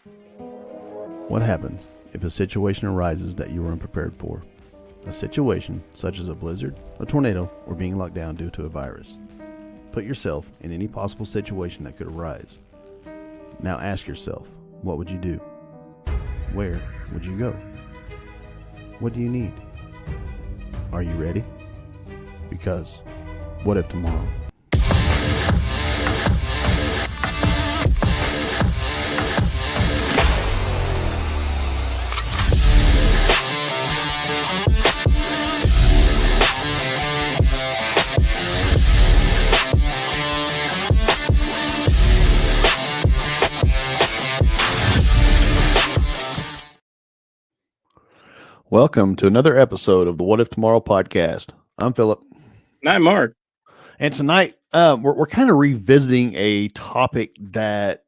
What happens if a situation arises that you were unprepared for? A situation such as a blizzard, a tornado, or being locked down due to a virus. Put yourself in any possible situation that could arise. Now ask yourself, what would you do? Where would you go? What do you need? Are you ready? Because what if tomorrow? Welcome to another episode of the What If Tomorrow podcast. I'm Philip. And I'm Mark. And tonight, we're kind of revisiting a topic that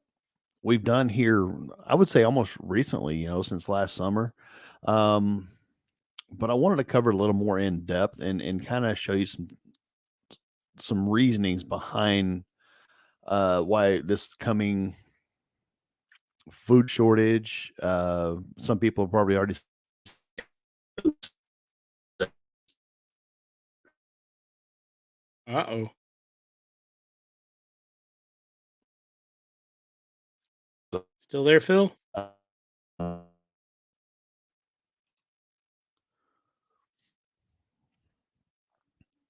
we've done here, I would say almost recently, since last summer. But I wanted to cover it a little more in depth and kind of show you some reasonings behind why this coming food shortage. Some people have probably already Uh-oh. Still there, Phil? Can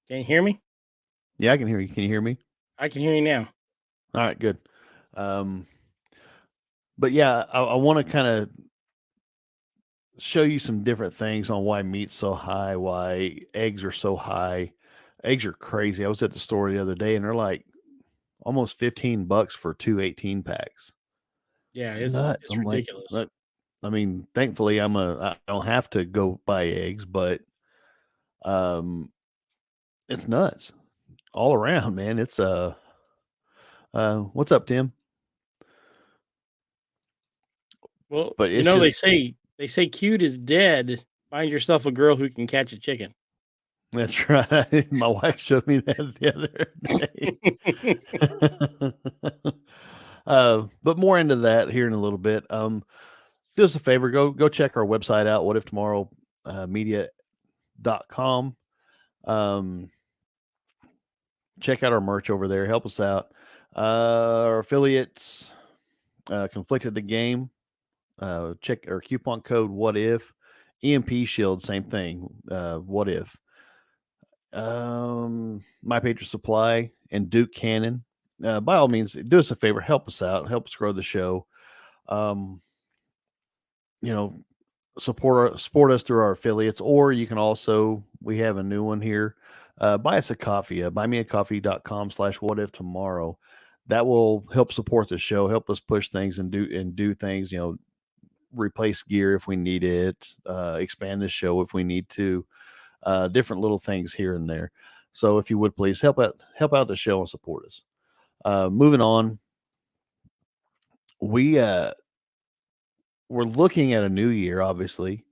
you hear me? Yeah, I can hear you. Can you hear me? I can hear you now. All right, good. But yeah, I want to kind of show you some different things on why meat's so high, why eggs are so high. Eggs are crazy. I was at the store the other day and they're like almost $15 for two 18 packs. Yeah, It's nuts. it's ridiculous. Like, I mean, thankfully I don't have to go buy eggs, but it's nuts all around, man. It's what's up, Tim? Well, But it's they say cute is dead. Find yourself a girl who can catch a chicken. That's right. My wife showed me that the other day. But more into that here in a little bit. Do us a favor, go check our website out, whatiftomorrowmedia.com. Check out our merch over there. Help us out. Our affiliates, Conflicted the Game. Check our coupon code What If. EMP Shield, same thing. What If. My Patriot Supply and Duke Cannon. By all means, do us a favor, help us out, help us grow the show. Support us through our affiliates, or you can also, we have a new one here. Buy us a coffee, buymeacoffee.com/whatiftomorrow. That will help support the show, help us push things and do things, replace gear if we need it, expand the show if we need to, different little things here and there. So if you would please help out the show and support us. Moving on, we're looking at a new year, obviously.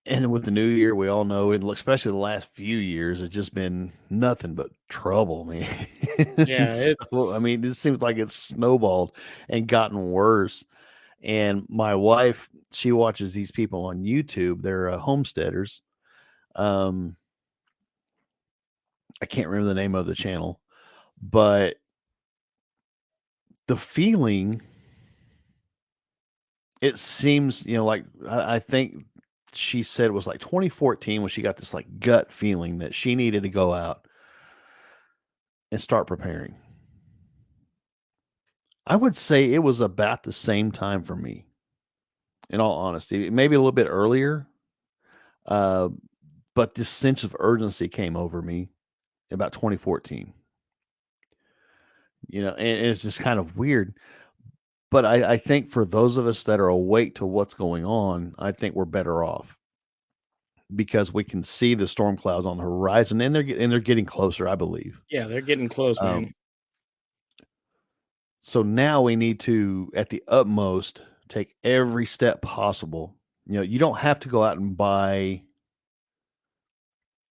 And with the new year, we all know, and especially the last few years, it's just been nothing but trouble, man. Yeah, I mean, it seems like it's snowballed and gotten worse. And my wife, she watches these people on YouTube. They're homesteaders. I can't remember the name of the channel, but the feeling, it seems, like I think she said it was like 2014 when she got this like gut feeling that she needed to go out and start preparing. I would say it was about the same time for me, in all honesty, maybe a little bit earlier. But this sense of urgency came over me about 2014. And it's just kind of weird. But I think for those of us that are awake to what's going on, I think we're better off because we can see the storm clouds on the horizon, and they're getting closer, I believe. Yeah, they're getting close, man. So now we need to, at the utmost, take every step possible. You don't have to go out and buy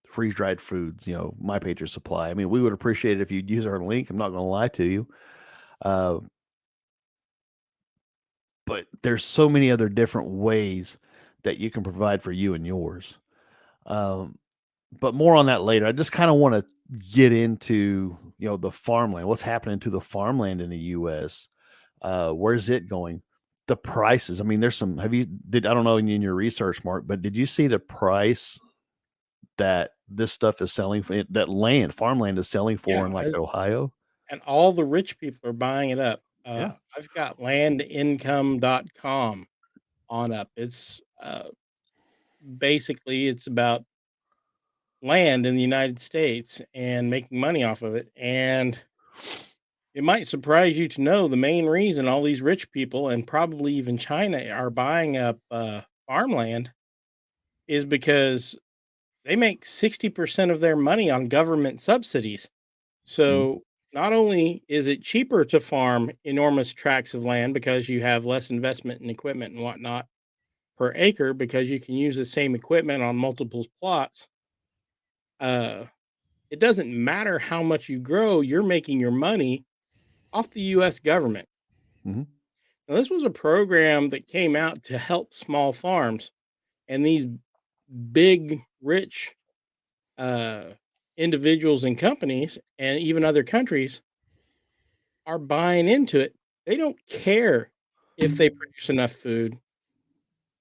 freeze-dried foods, My Patriot Supply. I mean, we would appreciate it if you'd use our link. I'm not going to lie to you. but there's so many other different ways that you can provide for you and yours. Um, but more on that later. I just kind of want to get into, the farmland. What's happening to the farmland in the U.S.? Where's it going? The prices. I mean, there's some. I don't know in your research, Mark, but did you see the price that this stuff is selling for? That farmland is selling for Yeah, in like Ohio? and all the rich people are buying it up. Yeah. I've got landincome.com on up. It's basically it's about land in the United States and making money off of it. And it might surprise you to know the main reason all these rich people and probably even China are buying up farmland is because they make 60% of their money on government subsidies. Mhm, So not only is it cheaper to farm enormous tracts of land because you have less investment in equipment and whatnot per acre because you can use the same equipment on multiple plots, uh, it doesn't matter how much you grow, you're making your money off the US government. mhm. Now, this was a program that came out to help small farms, and these big, rich uh, individuals and companies, and even other countries, are buying into it. They don't care if they produce enough food.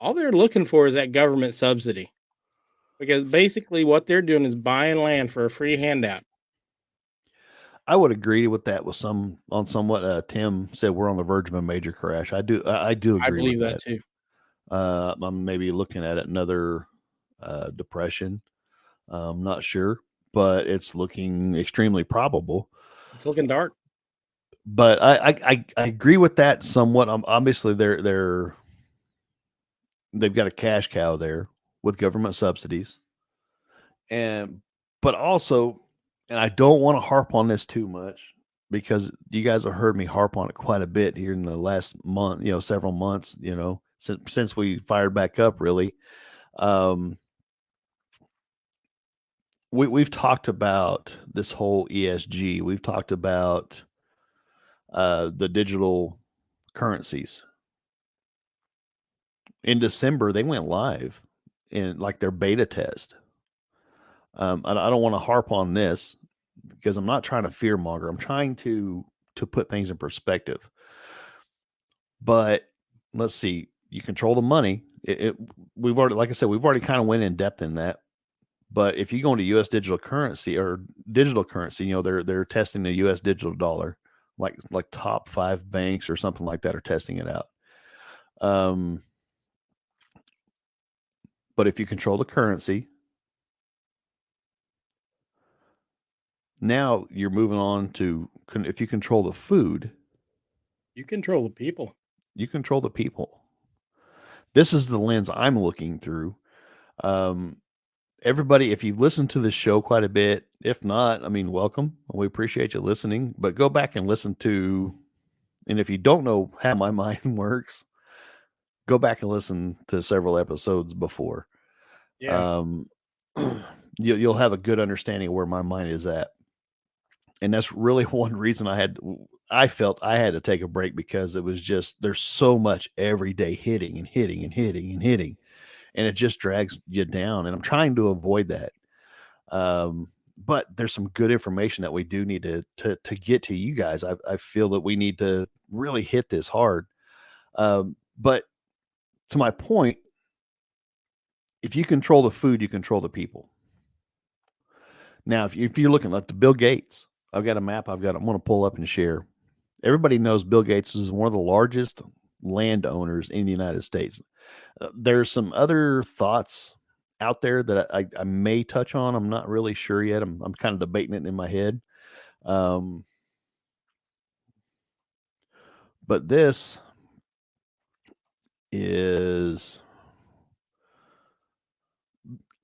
All they're looking for is that government subsidy because basically what they're doing is buying land for a free handout. I would agree with that with somewhat. Tim said we're on the verge of a major crash. I do I agree with believe that that. too. I'm maybe looking at another depression. I'm not sure, but it's looking extremely probable. It's looking dark. But I agree with that somewhat. Obviously, they've got a cash cow there with government subsidies, and but also, and I don't want to harp on this too much because you guys have heard me harp on it quite a bit here in the last month, several months, since we fired back up. Really, um, we've talked about this whole ESG. We've talked about the digital currencies. In December, they went live in like their beta test. I don't want to harp on this because I'm not trying to fear monger. I'm trying to put things in perspective. But let's see, you control the money. We've already, like I said, we've already kind of went in depth in that. But if you go into U.S. digital currency, they're testing the U.S. digital dollar, like top 5 banks or something like that are testing it out. Um, but if you control the currency, now you're moving on to if you control the food, You control the people. you control the people. This is the lens I'm looking through. Um, Everybody, if you've listened to this show quite a bit, if not, I mean, welcome. We appreciate you listening, but go back and listen to, and if you don't know how my mind works, go back and listen to several episodes before. Yeah. Um, you'll have a good understanding of where my mind is at. And that's really one reason I felt I had to take a break because it was just, there's so much every day hitting and hitting and hitting and hitting, and it just drags you down. And I'm trying to avoid that. But there's some good information that we do need to get to you guys. I feel that we need to really hit this hard. But to my point, if you control the food, you control the people. Now, if you're looking at the Bill Gates, I've got a map. I'm going to pull up and share. Everybody knows Bill Gates is one of the largest landowners in the United States. There's some other thoughts out there that I may touch on. I'm not really sure yet. I'm kind of debating it in my head. Um, but this is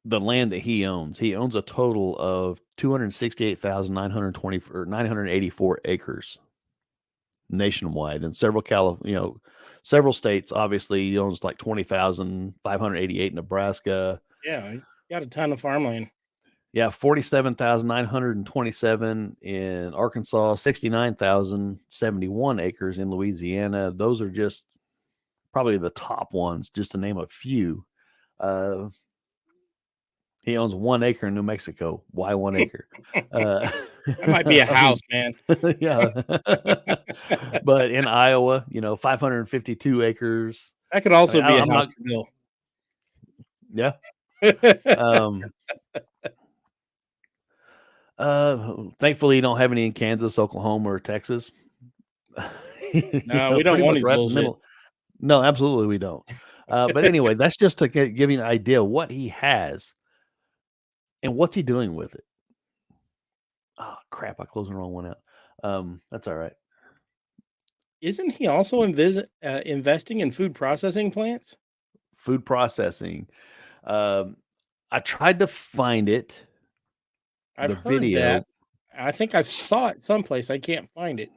the land that he owns. He owns a total of 268,920 or 984 acres nationwide, and several states. Obviously, he owns like 20,588 in Nebraska. Yeah. You got a ton of farmland. Yeah, 47,927 in Arkansas, 69,071 acres in Louisiana. Those are just probably the top ones, just to name a few. Uh, he owns 1 acre in New Mexico. Why 1 acre? Uh, That might be a I mean, house, man. yeah. But in Iowa, 552 acres. That could I mean, also be a I'm house not, for Bill. yeah. Um, Thankfully, you don't have any in Kansas, Oklahoma, or Texas. No, we don't Pretty want much his right in the bullshit. middle. No, absolutely we don't. But anyway, that's just to give you an idea of what he has and what's he doing with it. Oh crap! I closed the wrong one out. That's all right. Isn't he also investing in food processing plants? Food processing. Um, I tried to find it, I've the heard that. video. I think I've saw it someplace. I can't find it.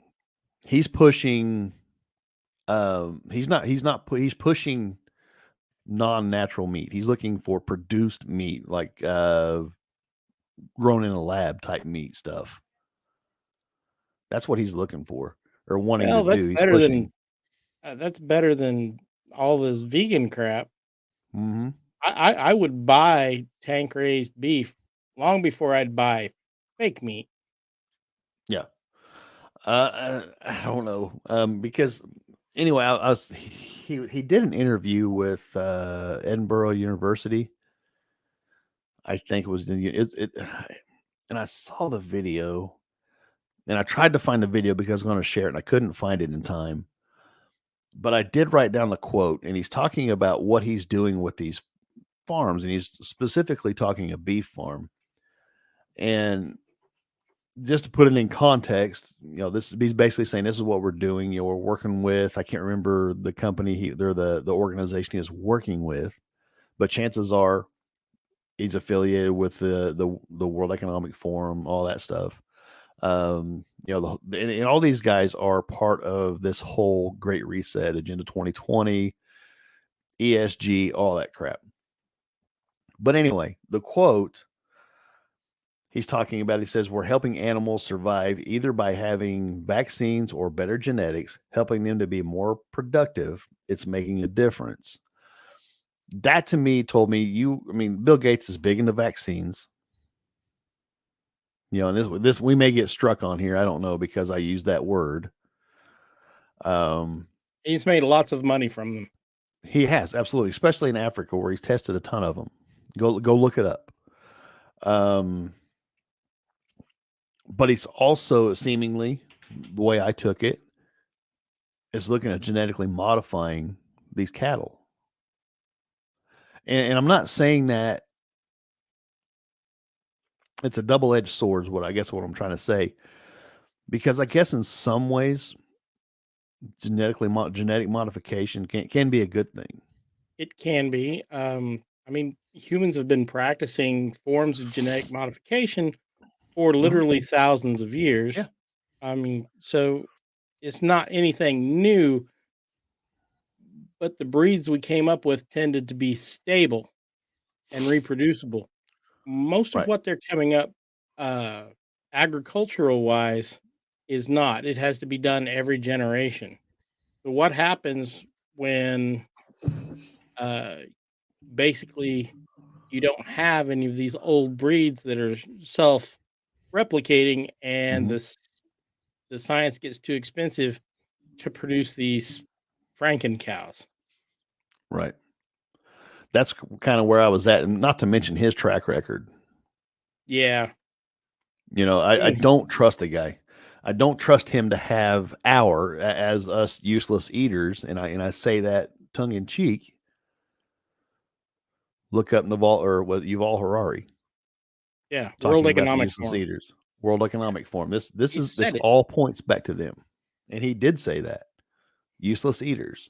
He's pushing. He's pushing non-natural meat. He's looking for produced meat, like grown in a lab type meat stuff. That's what he's looking for or wanting to Well, do. He's pushing. that's better than all this vegan crap. Hmm. I would buy tank raised beef long before I'd buy fake meat. Yeah. I don't know. Because anyway, I was he did an interview with Edinburgh University. I think it was and I saw the video and I tried to find the video because I was going to share it and I couldn't find it in time. But I did write down the quote and he's talking about what he's doing with these farms and he's specifically talking a beef farm. And just to put it in context, this he's basically saying this is what we're doing. We're working with, I can't remember the company they're the organization he is working with, but chances are he's affiliated with the World Economic Forum, all that stuff. And all these guys are part of this whole Great Reset, Agenda 2020, ESG, all that crap. But anyway, the quote he's talking about, he says, we're helping animals survive either by having vaccines or better genetics, helping them to be more productive. It's making a difference. That to me told me Bill Gates is big into vaccines. And this we may get struck on here. I don't know because I use that word. Um, He's made lots of money from them. he has absolutely, especially in Africa where he's tested a ton of them. Go look it up. But he's also seemingly, the way I took it, is looking at genetically modifying these cattle. And I'm not saying that it's a double-edged sword, is what I'm trying to say. Because I guess in some ways, genetic modification can be a good thing. It can be. I mean, humans have been practicing forms of genetic modification for Mhm. literally thousands of Yeah. years. I mean, so it's not anything new, but the breeds we came up with tended to be stable and reproducible. Most of Right. what they're coming up, uh, agricultural wise, is not. It has to be done every generation. So what happens when uh, basically you don't have any of these old breeds that are self replicating and Mhm. the science gets too expensive to produce these Franken cows? Right. That's kind of where I was at, and not to mention his track record. Yeah. I Even don't trust the guy. I don't trust him to have as us useless eaters, and I say that tongue in cheek. Look up Naval or what Yuval Harari yeah, World talking about the Economic useless Forum. eaters. World Economic Forum. He This said it. all points back to them, and he did say that useless eaters.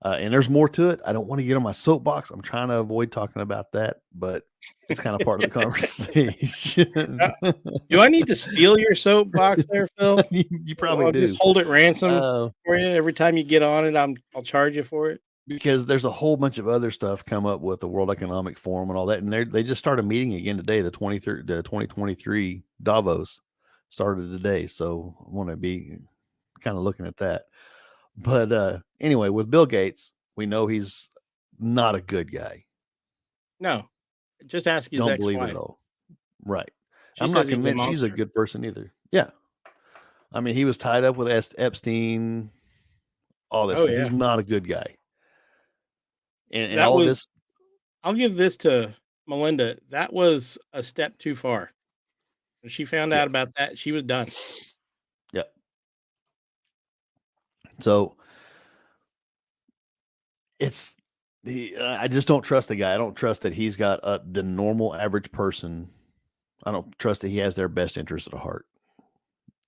And there's more to it. I don't want to get on my soapbox. I'm trying to avoid talking about that, but it's kind of part of the conversation. Uh, do I need to steal your soapbox there, Phil? You probably I'll just do. hold it ransom Uh, for you every time you get on it. I'll charge you for it. because there's a whole bunch of other stuff come up with the World Economic Forum and all that, and they just started meeting again today. The 2023 Davos started today, so I want to be kind of looking at that. But anyway, with Bill Gates, We know he's not a good guy. No, just ask his Don't believe it at ex-wife. all. Right. She I'm not says he's a convinced she's a monster. good person either. Yeah. I mean, he was tied up with Epstein, all this. Oh, He's yeah. not a good guy. And That all of was this, I'll give this to Melinda. That was a step too far. When she found yeah. out about that, she was done. Yeah. So it's I just don't trust the guy. I don't trust that he's got the normal average person. I don't trust that he has their best interest at heart.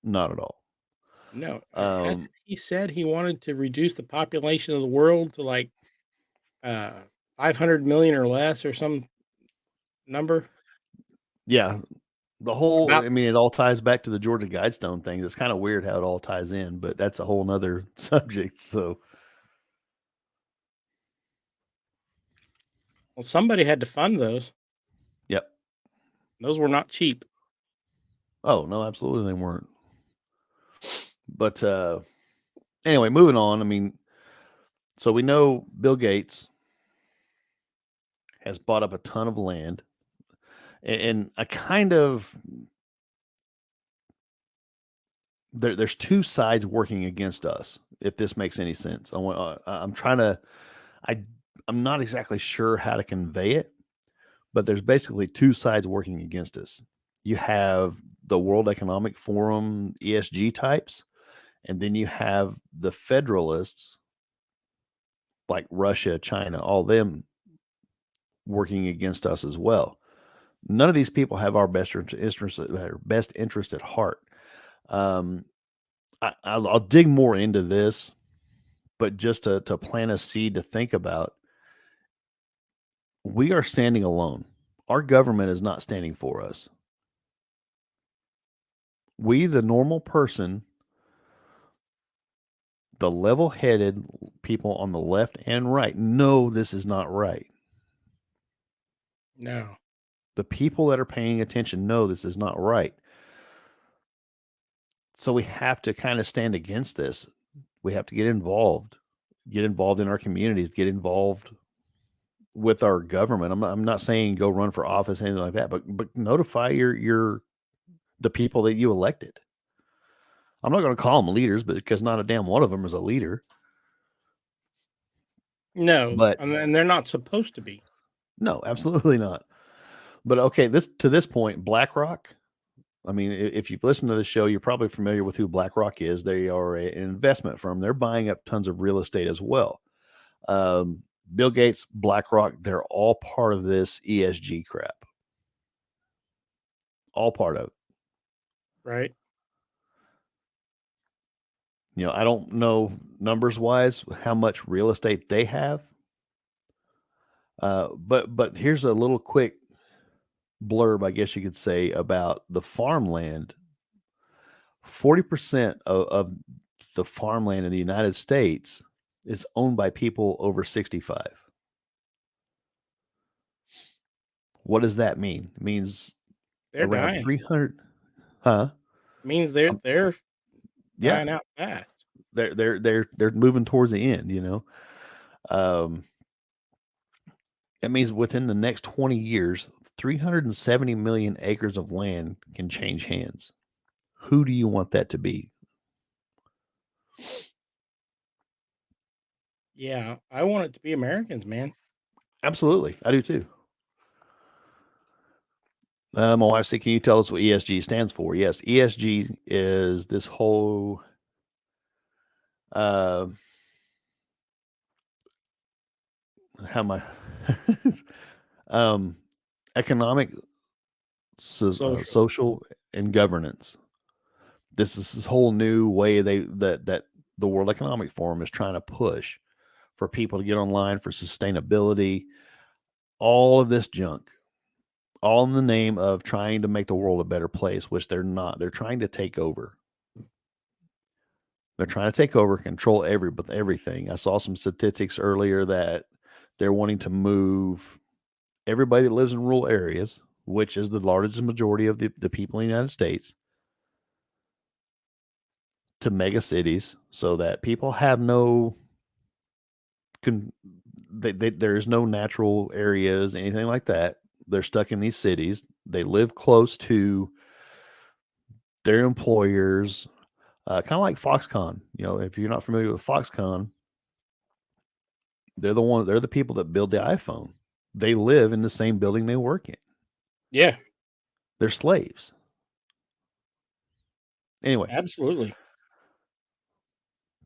Not at all. No, hasn't Um, he said he wanted to reduce the population of the world to, like, uh, 500,000,000 or less or some number? yeah, the whole. About I mean, it all ties back to the Georgia Guidestone thing. It's kind of weird how it all ties in, but that's a whole nother subject. So, well, somebody had to fund those. yep. Those were not cheap. Oh no, absolutely they weren't. But anyway, moving on. I mean, so we know Bill Gates has bought up a ton of land, and I kind of there's two sides working against us. If this makes any sense, I'm trying to. I I'm not exactly sure how to convey it, but there's basically two sides working against us. You have the World Economic Forum ESG types, and then you have the federalists like Russia, China, all them working against us as well. None of these people have our best interest at heart. Um, I'll dig more into this, but just to plant a seed to think about, we are standing alone. Our government is not standing for us. We, the normal person, the level headed people on the left and right, know this is not right. No. The people that are paying attention know this is not right. So we have to kind of stand against this. We have to get involved in our communities, get involved with our government. I'm not saying go run for office, anything like that, but notify your the people that you elected. I'm not going to call them leaders, but because not a damn one of them is a leader. No, But and they're not supposed to be. no, absolutely not. But okay, this point, BlackRock. I mean, if you've listened to the show, you're probably familiar with who BlackRock is. They are an investment firm. They're buying up tons of real estate as well. Um, Bill Gates, BlackRock, they're all part of this ESG crap. All part of it. Right? You know, I don't know numbers wise how much real estate they have. But here's a little quick blurb, I guess you could say, about the farmland. 40% of the farmland in the United States is owned by people over 65. What does that mean? It means They're around dying. 300, huh? Means they're Yeah, dying out fast. they're moving towards the end, you know. Um, that means within the next 20 years, 370 million acres of land can change hands. Who do you want that to be? Yeah, I want it to be Americans, man. Absolutely, I do too. My wife said, "Can you tell us what ESG stands for?" Yes, ESG is this whole uh, how am I um, economic, Social. social, and governance. This is this whole new way that the World Economic Forum is trying to push for people to get online for sustainability. All of this junk, all in the name of trying to make the world a better place, which they're not. They're trying to take over. They're trying to take over, control everything. I saw some statistics earlier that they're wanting to move everybody that lives in rural areas, which is the largest majority of the people in the United States, to mega cities so that people have no Can there's no natural areas, anything like that. They're stuck in these cities. They live close to their employers, kind of like Foxconn. If you're not familiar with Foxconn, they're the people that build the iPhone. They live in the same building they work in. Yeah, They're slaves. Anyway, absolutely.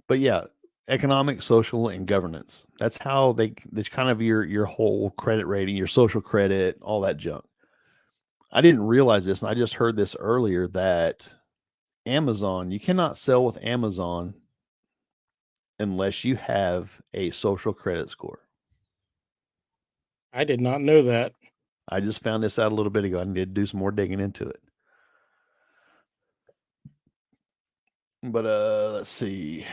but yeah, economic, social, and governance. That's how that's kind of your whole credit rating, your social credit, all that junk. I didn't realize this, and I just heard this earlier that Amazon, you cannot sell with Amazon unless you have a social credit score. I did not know that. I just found this out a little bit ago. I need to do some more digging into it. But let's see.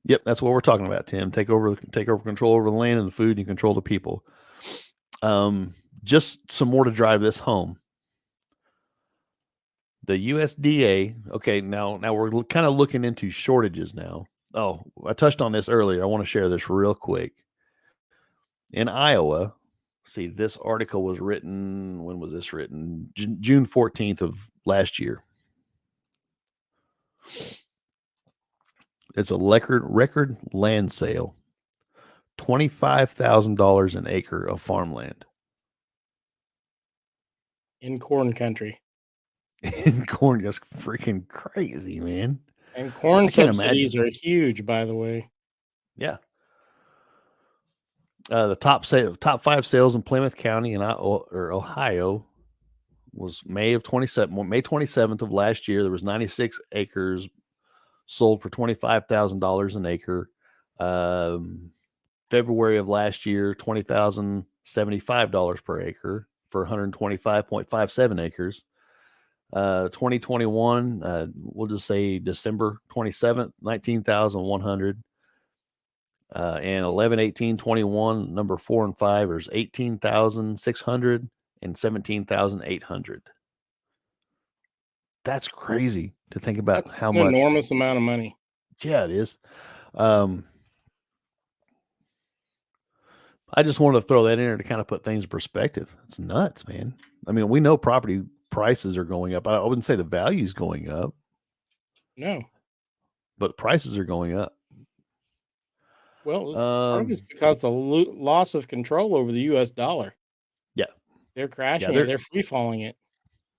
Yep, that's what we're talking about, Tim. Take over control over the land and the food, and you control the people. Just some more to drive this home. The USDA. Okay, now we're kind of looking into shortages now. Oh, I touched on this earlier. I want to share this real quick. In Iowa, see, this article was written. When was this written? June 14th of last year. It's a record land sale. $25,000 an acre of farmland. In corn country. In corn, that's freaking crazy, man. And corn I can't subsidies imagine. are huge, by the way. Yeah. The top 5 sales in Plymouth County in Ohio was May 27th of last year. There was 96 acres sold for $25,000 an acre. February of last year, $20,075 per acre for 125.57 acres. 2021, we'll just say December 27th, 19,100. And 11/18/21, number 4 and 5, there's 18,600 and 17,800. That's crazy to think about That's how an much. enormous amount of money. Yeah, it is. Um, I just wanted to throw that in there to kind of put things in perspective. It's nuts, man. I mean, we know property prices are going up. I wouldn't say the value is going up, No. but prices are going up. Well, part of it's Um, because the loss of control over the US dollar. yeah, They're yeah, crashing it. They're free falling it.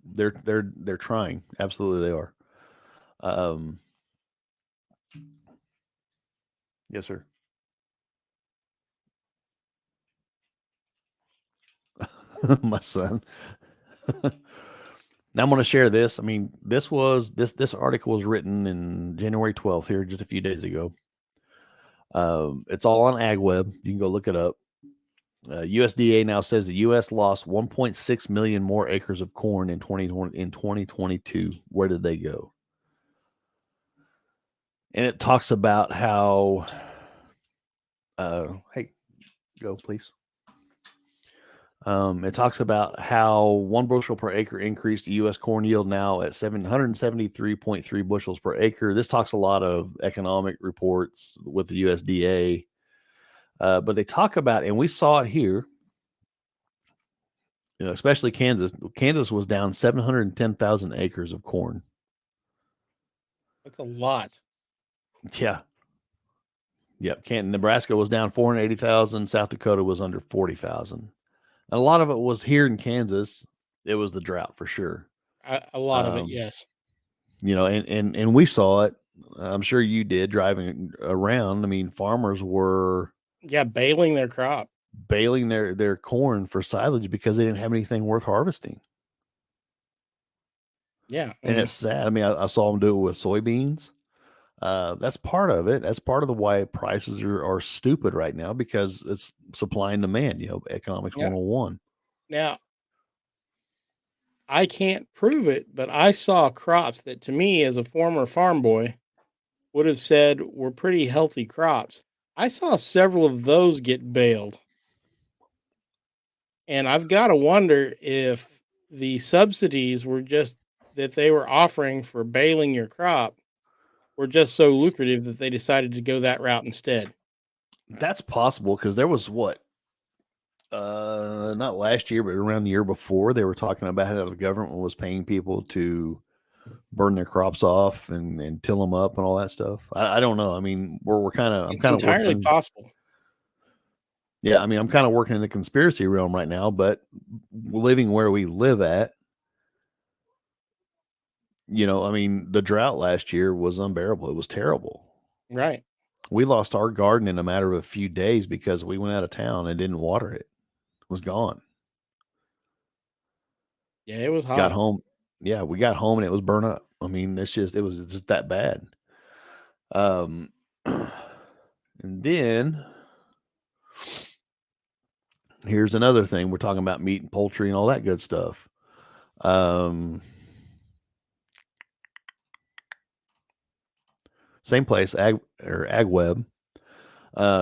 they're trying. Absolutely, they are. Um, yes, sir. My son. Now I'm going to share this. I mean, this article was written in January 12th here, just a few days ago. It's all on AgWeb. You can go look it up. USDA now says the U.S. lost 1.6 million more acres of corn in 2022. Where did they go? And it talks about how. Hey, go please. It talks about how 1 bushel per acre increased the U.S. corn yield now at 773.3 bushels per acre. This talks a lot of economic reports with the USDA, but they talk about, and we saw it here, especially Kansas. Kansas was down 710,000 acres of corn. That's a lot. Yeah. Yeah. Nebraska was down 480,000. South Dakota was under 40,000. And a lot of it was here in Kansas. It was the drought for sure. A lot of it, Um, yes. and we saw it. I'm sure you did driving around. I mean, farmers were Yeah, baling their crop. baling their corn for silage because they didn't have anything worth harvesting. Yeah, And it's sad. I mean, I saw them do it with soybeans. That's part of it. That's part of the why prices are stupid right now, because it's supply and demand. Economics yeah. 101. Now, I can't prove it, but I saw crops that to me as a former farm boy would have said were pretty healthy crops. I saw several of those get baled. And I've got to wonder if the subsidies were just that they were offering for baling your crop were just so lucrative that they decided to go that route instead. That's possible because there was what, not last year, but around the year before, they were talking about how the government was paying people to burn their crops off and till them up and all that stuff. I don't know. I mean, we're kind of I'm It's kind of entirely working. possible. Yeah, I mean, I'm kind of working in the conspiracy realm right now, but living where we live at, I mean, the drought last year was unbearable. It was terrible. Right. We lost our garden in a matter of a few days because we went out of town and didn't water it. It was gone. Yeah, it was Got hot. home. Yeah, we got home and it was burnt up. I mean, it was just that bad. Um, and then here's another thing. We're talking about meat and poultry and all that good stuff. Um, Same place, AgWeb.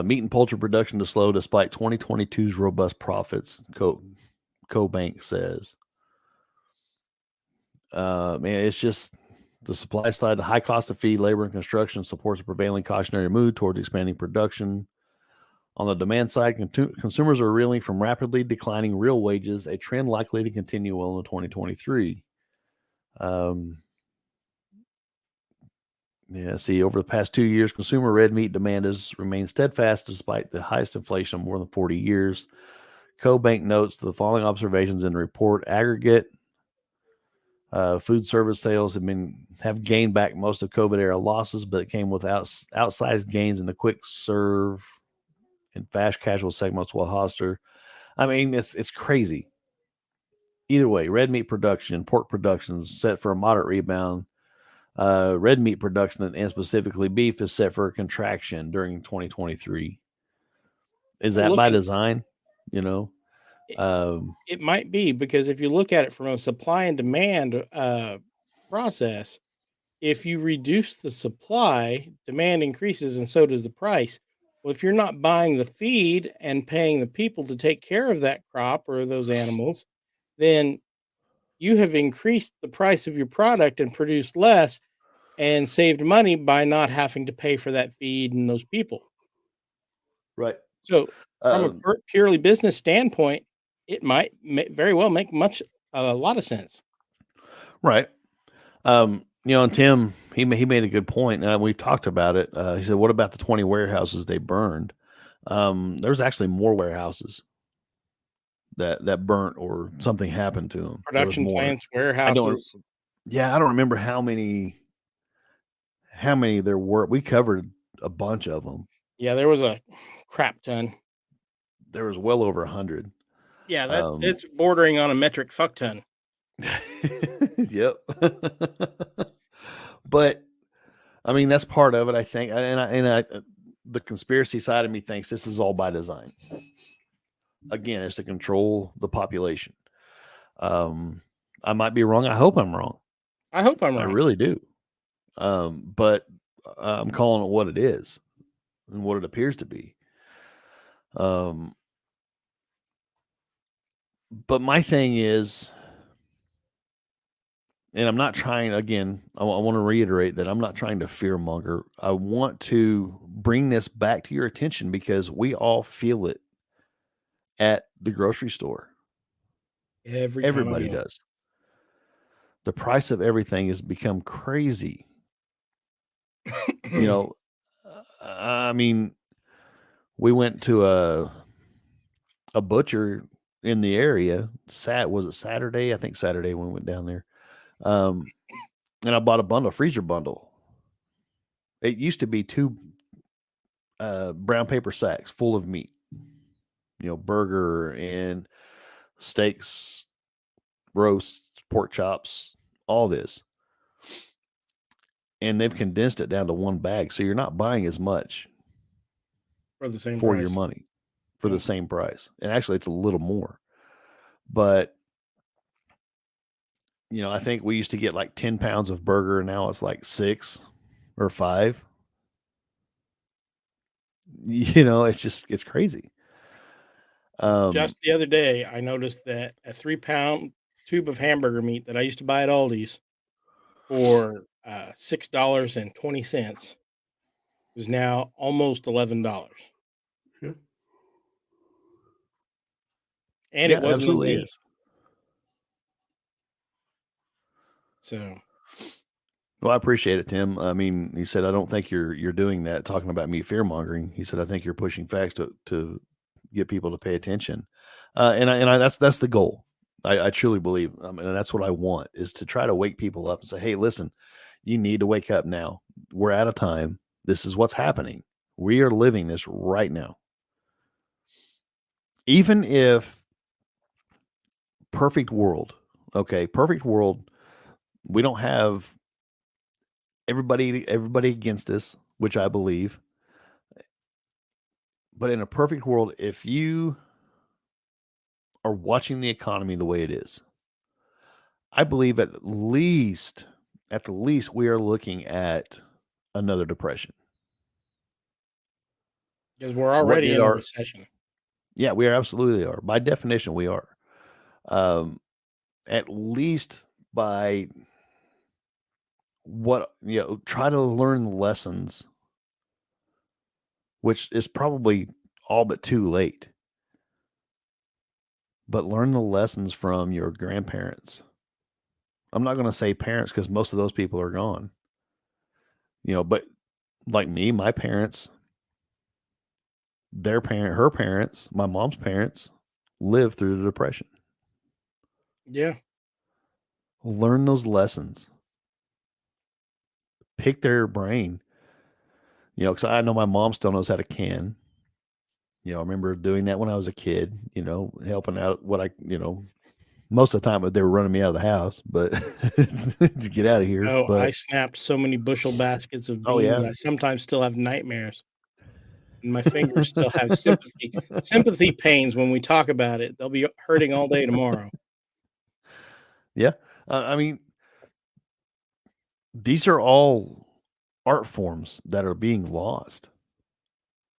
Meat and poultry production to slow despite 2022's robust profits, CoBank says. Man, it's just the supply side. The high cost of feed, labor, and construction supports a prevailing cautionary mood towards expanding production. On the demand side, consumers are reeling from rapidly declining real wages, a trend likely to continue well into 2023. Um, yeah, see, over the past 2 years, consumer red meat demand has remained steadfast despite the highest inflation of more than 40 years. CoBank notes the following observations in the report: aggregate food service sales have gained back most of COVID era losses, but it came with outsized gains in the quick serve and fast casual segments. While Hoster, I mean, it's crazy. Either way, red meat production, pork production is set for a moderate rebound. Red meat production and specifically beef is set for a contraction during 2023. Is Well, that look by at design? You know, it. um, It might be because if you look at it from a supply and demand process, if you reduce the supply, demand increases and so does the price. Well, if you're not buying the feed and paying the people to take care of that crop or those animals, then you have increased the price of your product and produced less and saved money by not having to pay for that feed and those people. right. So, from a Um, purely business standpoint, it might very well make a lot of sense. right. And Tim, he made a good point. We've talked about it. He said, "What about the 20 warehouses they burned?" There's actually more warehouses that burnt or something happened to them. There was Production more. plants, I don't. warehouses. Yeah, I don't remember how many there were. We covered a bunch of them. Yeah, there was a crap ton. There was well over 100. Yeah, that's Um, it's bordering on a metric fuck ton. yep. But I mean, that's part of it, I think. The conspiracy side of me thinks this is all by design. Again, it's to control the population. Um, I might be wrong. I hope I'm wrong. I hope I'm I wrong. really do. But I'm calling it what it is and what it appears to be. Um, but my thing is, and I'm not trying, again, I want to reiterate that I'm not trying to fear monger. I want to bring this back to your attention because we all feel it at the grocery store. Every time I Everybody go. does. The price of everything has become crazy. You know, I mean, we went to a butcher in the area. Was it Saturday? I think Saturday when we went down there. Um, and I bought a freezer bundle. It used to be two brown paper sacks full of meat. Burger and steaks, roasts, pork chops, all this. And they've condensed it down to one bag, so you're not buying as much For the same for your price. money for the Mm. same price. And actually, it's a little more. But I think we used to get like 10 pounds of burger, and now it's like 6 or 5. It's crazy. Um, Just the other day, I noticed that a 3-pound tube of hamburger meat that I used to buy at Aldi's for $6.20 is now almost $11. and Yeah, it it wasn't his absolutely name. is. So, Well, I appreciate it, Tim. I mean, he said, "I don't think you're doing that, talking about me fear mongering." He said, "I think you're pushing facts to get people to pay attention," and that's the goal. I truly believe, and that's what I want is to try to wake people up and say, "Hey, listen, you need to wake up now. We're out of time. This is what's happening. We are living this right now. Even if perfect world, okay, perfect world, we don't have everybody against us, which I believe." But in a perfect world, if you are watching the economy the way it is, I believe at the least, we are looking at another depression. because we're What already did in a our recession. Yeah, we are absolutely are. By definition, we are. Um, at least by try to learn the lessons, which is probably all but too late. But learn the lessons from your grandparents. I'm not going to say parents because most of those people are gone. But like me, my parents, her parents, my mom's parents lived through the depression. Yeah. Learn those lessons. Pick their brain. Because I know my mom still knows how to can. I remember doing that when I was a kid. Helping out most of the time they were running me out of the house, but to get out of here. Oh, I But snapped so many bushel baskets of oh beans, yeah, I sometimes still have nightmares, and my fingers still have sympathy pains when we talk about it. They'll be hurting all day tomorrow. yeah. I mean, these are all art forms that are being lost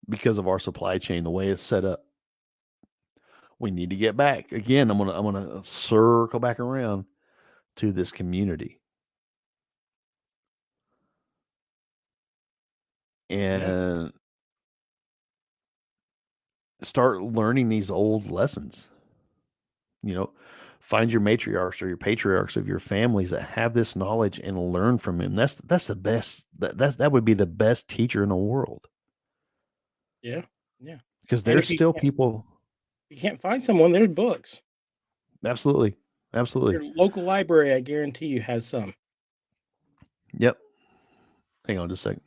because of our supply chain, the way it's set up. We need to get back. Again, I'm gonna circle back around to this community Yeah, and start learning these old lessons. You know, find your matriarchs or your patriarchs of your families that have this knowledge and learn from them. That's the best. That would be the best teacher in the world yeah, yeah, because and there's still people. if you can't find someone, there's books. Absolutely, absolutely. Your local library, I guarantee you, has some. Yep. Hang on just a second.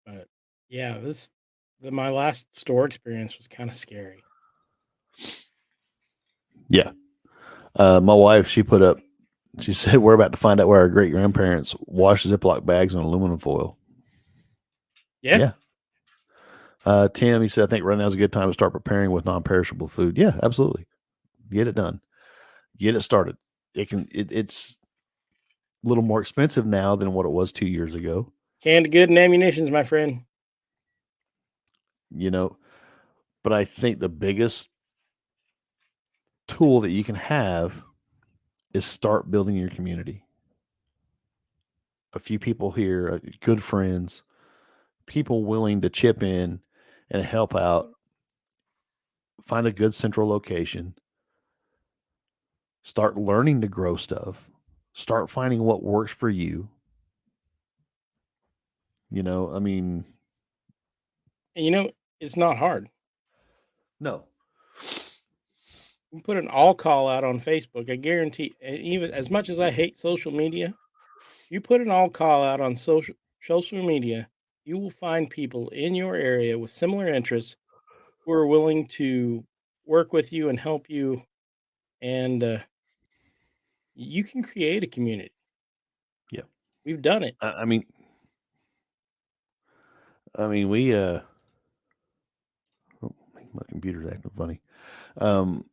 But, yeah, my last store experience was kinda scary. Yeah. My wife, she put up. She said, "We're about to find out where our great grandparents washed Ziploc bags in aluminum foil." Yeah, Yeah. Tim, he said, "I think right now is a good time to start preparing with non-perishable food." Yeah, absolutely. Get it done. Get it started. It's a little more expensive now than what it was 2 years ago. canned good and ammunitions, my friend. You know, but I think the biggest tool that you can have is start building your community. A few people here, good friends, people willing to chip in and help out. Find a good central location. Start learning to grow stuff. Start finding what works for you. I mean, And, it's not hard. no. You put an all call out on Facebook, I guarantee, and even as much as I hate social media, you put an all call out on social media, you will find people in your area with similar interests who are willing to work with you and help you, and you can create a community. Yeah. We've done it. I mean, we. Oh, my computer's acting funny. Um,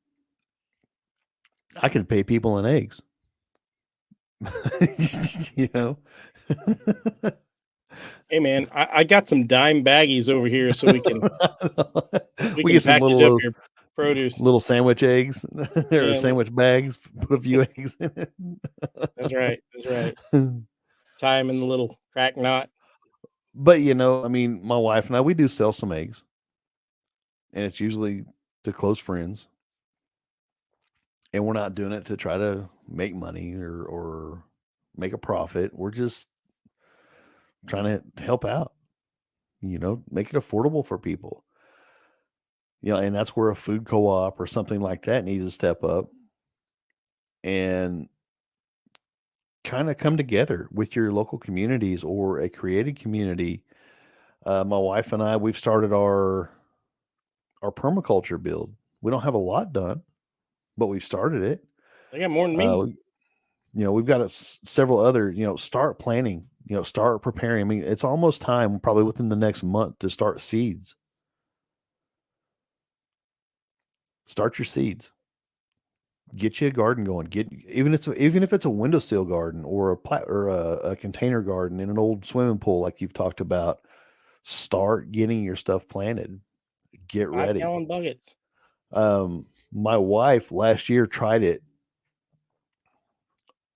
I could pay people in eggs. you know, Hey man, I got some dime baggies over here so we can we get some package little up those. your produce. little sandwich eggs or Yeah, sandwich bags. Put a few eggs in it. that's right. That's right. Tie them in the little crack knot. But I mean, my wife and I, we do sell some eggs, and it's usually to close friends, and we're not doing it to try to make money or make a profit. We're just trying to help out. Make it affordable for people. And that's where a food co-op or something like that needs to step up and kind of come together with your local communities or a created community. My wife and I, we've started our permaculture build. We don't have a lot done, but we've started it. They got more than Uh, me. we- we've got several other. Start planning. Start preparing. I mean, it's almost time, probably within the next month, to start seeds. Start your seeds. Get you a garden going. Get even if it's a windowsill garden or a container garden in an old swimming pool like you've talked about. Start getting your stuff planted. Get Five ready. gallon buckets. My wife last year tried it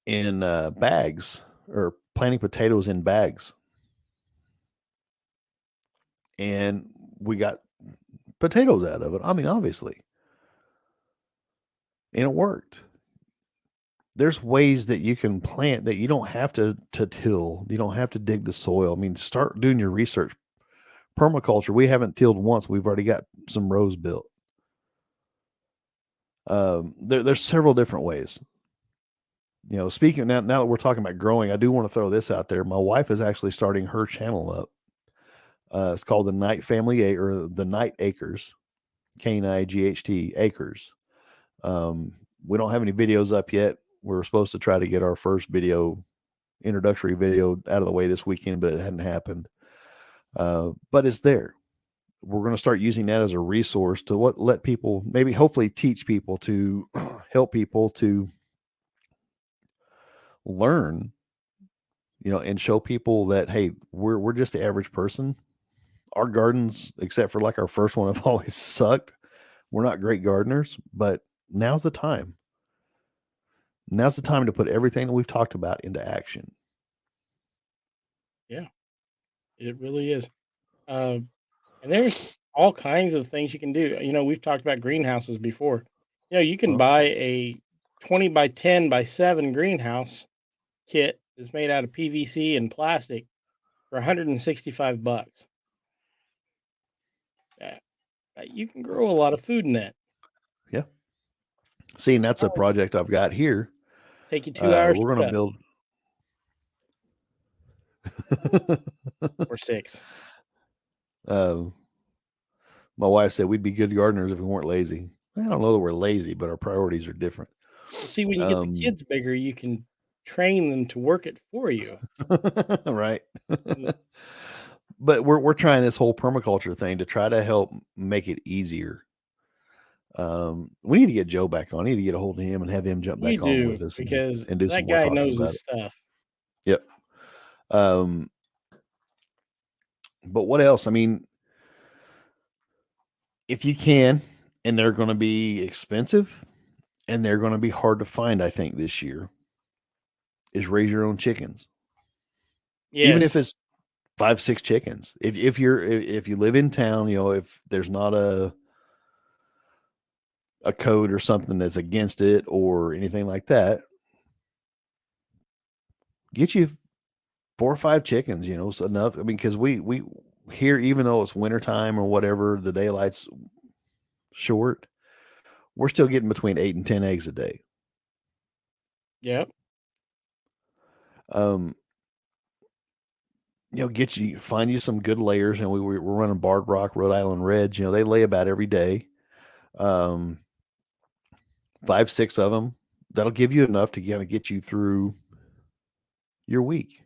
in bags or planting potatoes in bags, and we got potatoes out of it. I mean, obviously, and it worked. There's ways that you can plant that you don't have to till. You don't have to dig the soil. I mean, start doing your research. Permaculture, we haven't tilled once. We've already got some rows built. There's several different ways. Speaking now that we're talking about growing, I do want to throw this out there. My wife is actually starting her channel up. It's called the Night Family or the Night Acres, Knight Acres. We don't have any videos up yet. We're supposed to try to get our first introductory video out of the way this weekend, but it hadn't happened. But it's there. We're going to start using that as a resource to let people, maybe hopefully teach people to help people to learn, and show people that, hey, we're just the average person. Our gardens, except for like our first one, have always sucked. We're not great gardeners, but now's the time. Now's the time to put everything that we've talked about into action. Yeah, it really is. Uh, and there's all kinds of things you can do. We've talked about greenhouses before. You can Well, buy a 20 by 10 by 7 greenhouse kit that's made out of PVC and plastic for 165 bucks. Uh, you can grow a lot of food in that. yeah. See, and that's a Probably project I've got here. take you 2 hours to We're put going to up, build. or 6. uh, my wife said we'd be good gardeners if we weren't lazy. I don't know that we're lazy, but our priorities are different. Well, see, when you get the Um, kids bigger, you can train them to work it for you. right. And But we're trying this whole permaculture thing to try to help make it easier. We need to get Joe back on. I need to get a hold of him and have him jump you back on do, with us because and do some that more guy talking knows about his it. stuff. Yep. Um, but what else? I mean, if you can, and they're going to be expensive and they're going to be hard to find, I think this year is raise your own chickens, even if Yes. it's 5, 6 chickens. If you live in town, if there's not a code or something that's against it or anything like that, get you 4 or 5 chickens. It's enough. I mean, because we here, even though it's wintertime or whatever, the daylight's short, we're still getting between 8 and 10 eggs a day. Yep. Um, find you some good layers, and we're running Barred Rock, Rhode Island Reds. They lay about every day. 5, 6 of them. That'll give you enough to kind of get you through your week.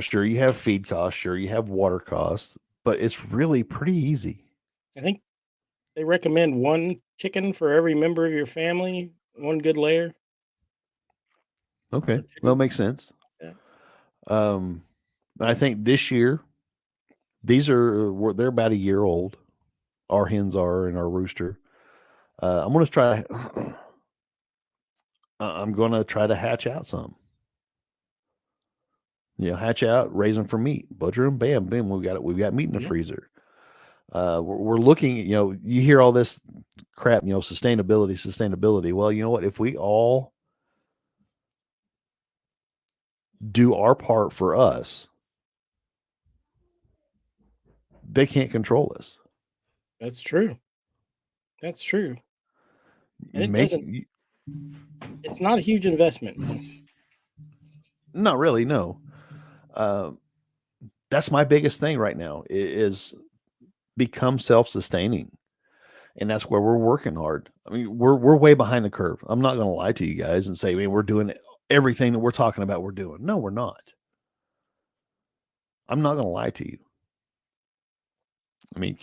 Sure, you have feed costs, sure, you have water costs, but it's really pretty easy. I think they recommend 1 chicken for every member of your family, 1 good layer Okay, per well, it chicken. makes sense. Yeah. Um, I think this year they're about a year old. our hens are and our rooster. I'm gonna try. I'm gonna try to hatch out some. Hatch out, raise them for meat, butcher them, bam, bam. We got it. We've got meat in the Yeah, freezer. We're looking. You hear all this crap. Sustainability, sustainability. Well, you know what? If we all do our part for us, they can't control us. that's true. That's true. And it Make doesn't it's not a huge investment, man. Not really. No. Uh, that's my biggest thing right now is become self-sustaining, and that's where we're working hard. I mean, we're way behind the curve. I'm not going to lie to you guys and say, man, we're doing everything that we're talking about. We're doing. No, we're not. I'm not going to lie to you. I mean,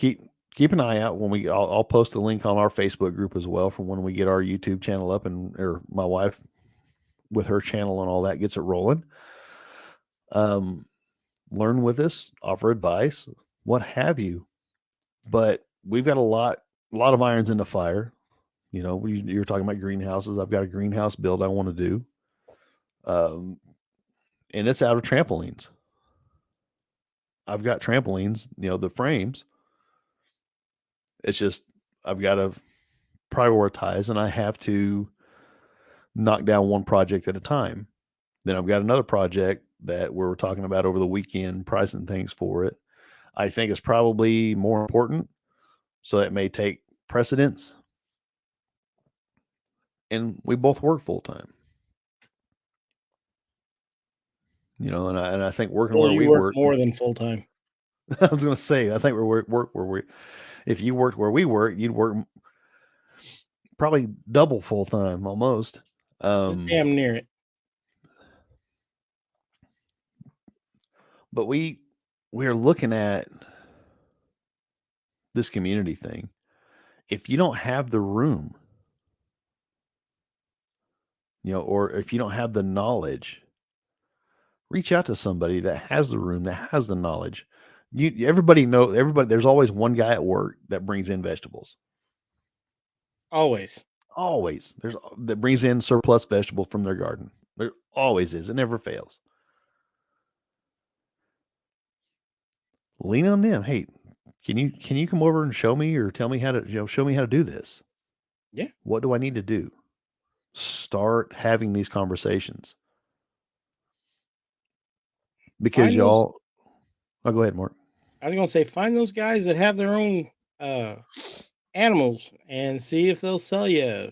keep an eye out when I'll post the link on our Facebook group as well from when we get our YouTube channel up or my wife with her channel and all that gets it rolling. Um, Learn with us, offer advice, what have you. But we've got a lot of irons in the fire. You're talking about greenhouses. I've got a greenhouse build I want to do, um, and it's out of trampolines. I've got trampolines, the frames. It's just I've got to prioritize, and I have to knock down one project at a time. Then I've got another project that we're talking about over the weekend, pricing things for it. I think is probably more important, so that may take precedence. And we both work full time, and I think working Well, where you we work work. more than full time. I was going to say, I think we work where we. If you worked where we work, you'd work probably double full time almost. Just damn near it. But we are looking at this community thing. If you don't have the room, or if you don't have the knowledge, reach out to somebody that has the room, that has the knowledge. Everybody. There's always one guy at work that brings in vegetables. Always. Always, there's that brings in surplus vegetable from their garden. There always is. It never fails. Lean on them. Hey, can you come over and show me or tell me how to show me how to do this? Yeah. What do I need to do? Start having these conversations because Find those y'all. Oh, go ahead, Mark. I was gonna say find those guys that have their own animals and see if they'll sell you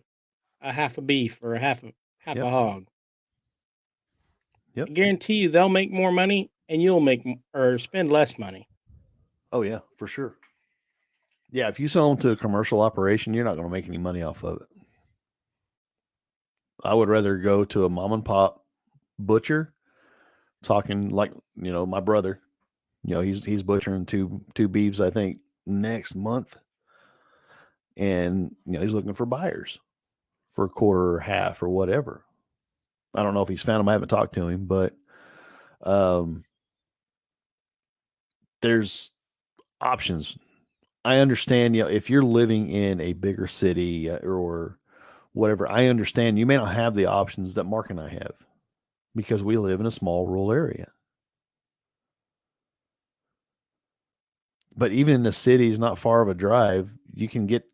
a half a beef or a half a Yep. hog. I Yep. guarantee you they'll make more money and you'll or spend less money. Oh yeah, for sure. Yeah, if you sell them to a commercial operation, you're not going to make any money off of it. I would rather go to a mom and pop butcher, talking like my brother. He's butchering two beeves I think next month, and he's looking for buyers for a quarter or half or whatever. I don't know if he's found them. I haven't talked to him, but um, there's options. I understand, if you're living in a bigger city or whatever, I understand you may not have the options that Mark and I have because we live in a small rural area. But even in the cities, not far of a drive, you can get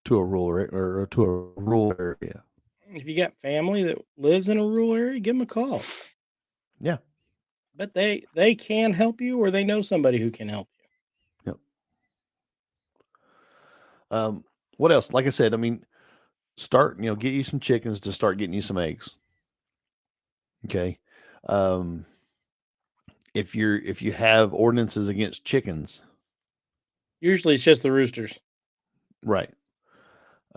to a rural area. If you got family that lives in a rural area, give them a call. Yeah. But they can help you or they know somebody who can help you. Yep. Um, what else? Like I said, I mean, get you some chickens to start getting you some eggs. Okay. Um, if you have ordinances against chickens, Usually it's just the roosters. right?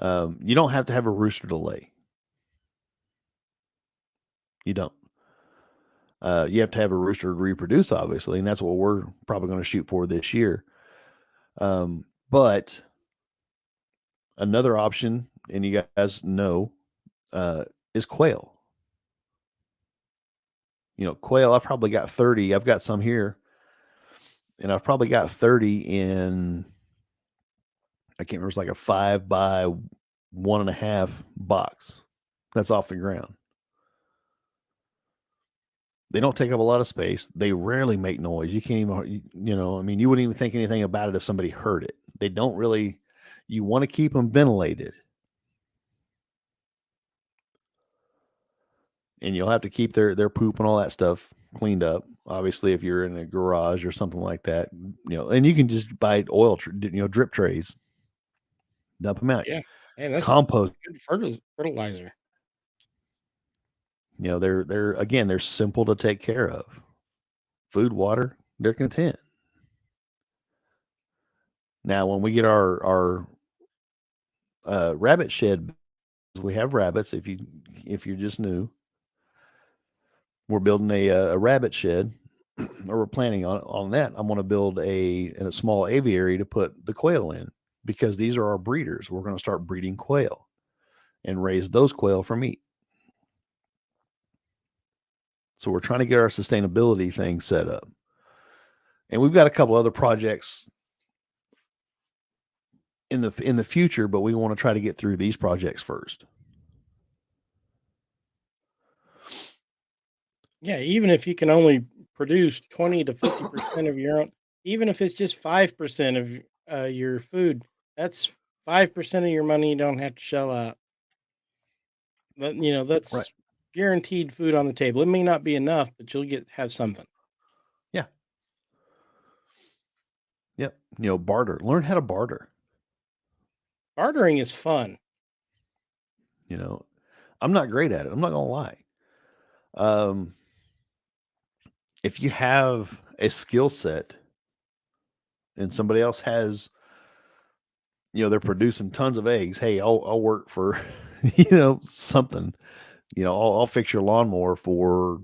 You don't have to have a rooster to lay. You don't. You have to have a rooster to reproduce, obviously, and that's what we're probably going to shoot for this year. But another option, and you guys know, is quail. Quail. I've probably got 30. I've got some here, and I've probably got 30 in I can't remember, it's like a 5 by 1.5 box that's off the ground. They don't take up a lot of space. They rarely make noise. You can't even, I mean, you wouldn't even think anything about it if somebody heard it. They don't really, you want to keep them ventilated, and you'll have to keep their poop and all that stuff cleaned up. Obviously, if you're in a garage or something like that, and you can just buy drip trays, dump them out, Yeah. Man, that's compost. good fertilizer. They're again, they're simple to take care of. Food, water, they're content. Now, when we get our rabbit shed, we have rabbits. If you're just new, we're building a rabbit shed, or we're planning on that. I'm going to build a small aviary to put the quail in, because these are our breeders. We're going to start breeding quail and raise those quail for meat. So we're trying to get our sustainability thing set up, and we've got a couple other projects in the future, but we want to try to get through these projects first. Yeah, even if you can only produce 20 to 50% of your own, even if it's just 5% of your food, that's 5% of your money you don't have to shell out. Right. That's guaranteed food on the table. It may not be enough, but you'll have something. Yeah. Yep. Barter. Learn how to barter. Bartering is fun. You know, I'm not great at it. I'm not gonna lie. Um, if you have a skill set and somebody else has, they're producing tons of eggs. Hey, I'll work for, something. I'll fix your lawnmower for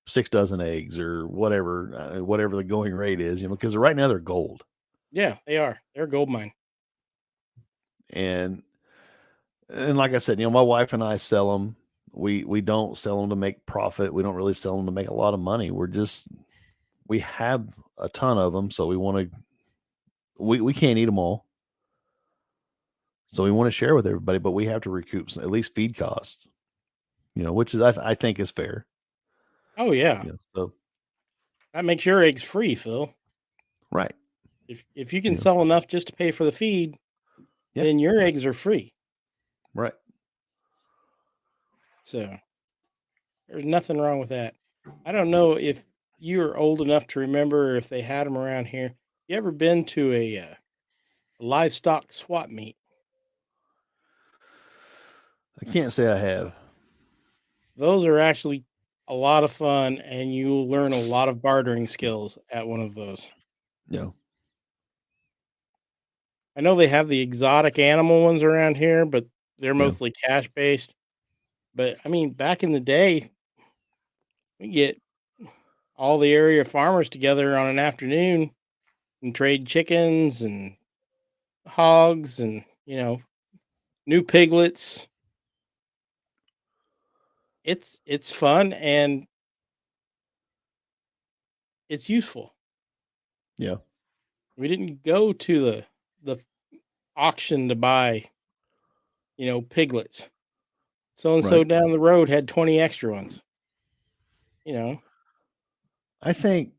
6 dozen eggs or whatever the going rate is. Because right now they're gold, Yeah, they are. They're a gold mine. and like I said, my wife and I sell them. We don't sell them to make profit. We don't really sell them to make a lot of money. We have a ton of them, so we can't eat them all. So we want to share with everybody, but we have to recoup at least feed costs, which is I think is fair. Oh yeah, So that makes your eggs free, Phil. right, If you can you know, sell enough just to pay for the feed, yeah, then your eggs are free. right, So there's nothing wrong with that. I don't know if you're old enough to remember if they had them around here. You ever been to a livestock swap meet? I can't say I have. Those are actually a lot of fun, and you'll learn a lot of bartering skills at one of those. You know, I know they have the exotic animal ones around here, but they're you know, mostly cash based. But I mean, back in the day, we get all the area farmers together on an afternoon and trade chickens and hogs and new piglets. It's fun and it's useful. yeah, We didn't go to the auction to buy piglets. So and so right. down the road had 20 extra ones. You know, I think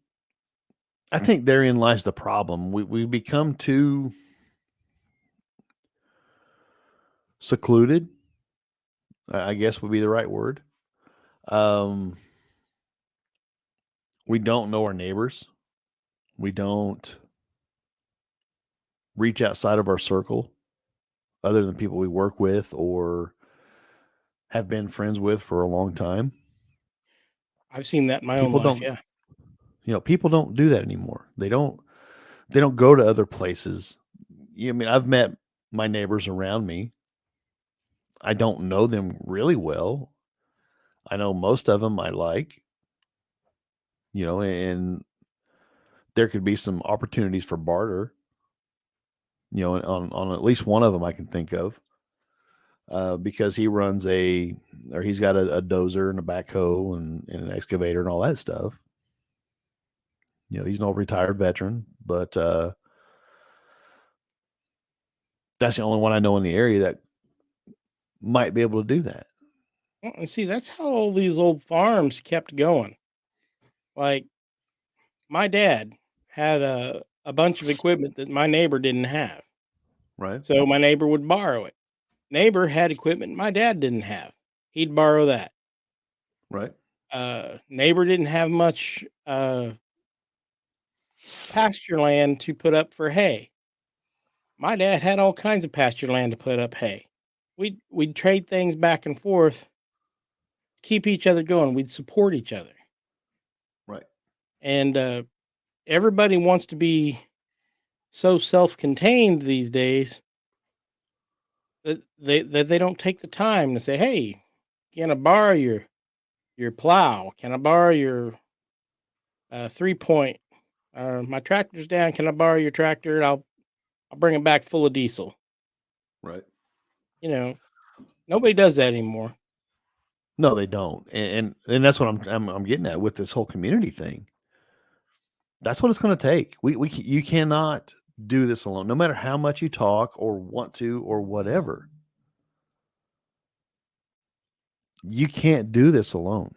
I think therein lies the problem. We become too secluded. I guess would be the right word. Um, we don't know our neighbors. We don't reach outside of our circle, other than people we work with or have been friends with for a long time. I've seen that in my own People life. don't, Yeah, people don't do that anymore. They don't go to other places. I mean, I've met my neighbors around me. I don't know them really well. I know most of them I like, and there could be some opportunities for barter, on at least one of them I can think of. Because he's got a dozer and a backhoe and an excavator and all that stuff. He's an old retired veteran, but That's the only one I know in the area that might be able to do that. Well, and see, that's how all these old farms kept going. Like my dad had a bunch of equipment that my neighbor didn't have. Right. So my neighbor would borrow it. Neighbor had equipment my dad didn't have. He'd borrow that. Right. Neighbor didn't have much pasture land to put up for hay. My dad had all kinds of pasture land to put up hay. We'd trade things back and forth, keep each other going. We'd support each other. Right. And everybody wants to be so self-contained these days that they don't take the time to say, "Hey, can I borrow your plow? Can I borrow your 3 point? My tractor's down. Can I borrow your tractor? I'll bring it back full of diesel." Right. You know, nobody does that anymore. No, they don't, and that's what I'm getting at with this whole community thing. That's what it's going to take. You cannot do this alone, no matter how much you talk or want to or whatever. You can't do this alone.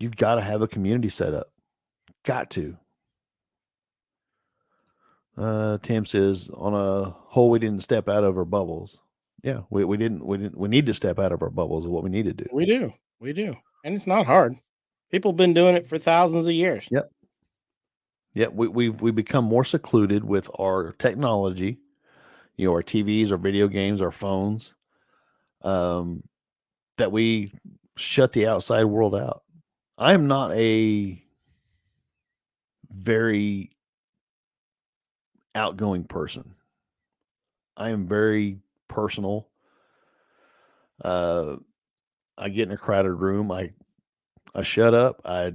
You've got to have a community set up. Got to. Tim says on a whole, we didn't step out of our bubbles. Yeah, we need to step out of our bubbles is what we need to do. We do, and it's not hard. People have been doing it for thousands of years. Yep. Yep. We become more secluded with our technology, our TVs, our video games, our phones, um, that we shut the outside world out. I am not a very outgoing person. I am very personal. Uh, I get in a crowded room. I shut up. I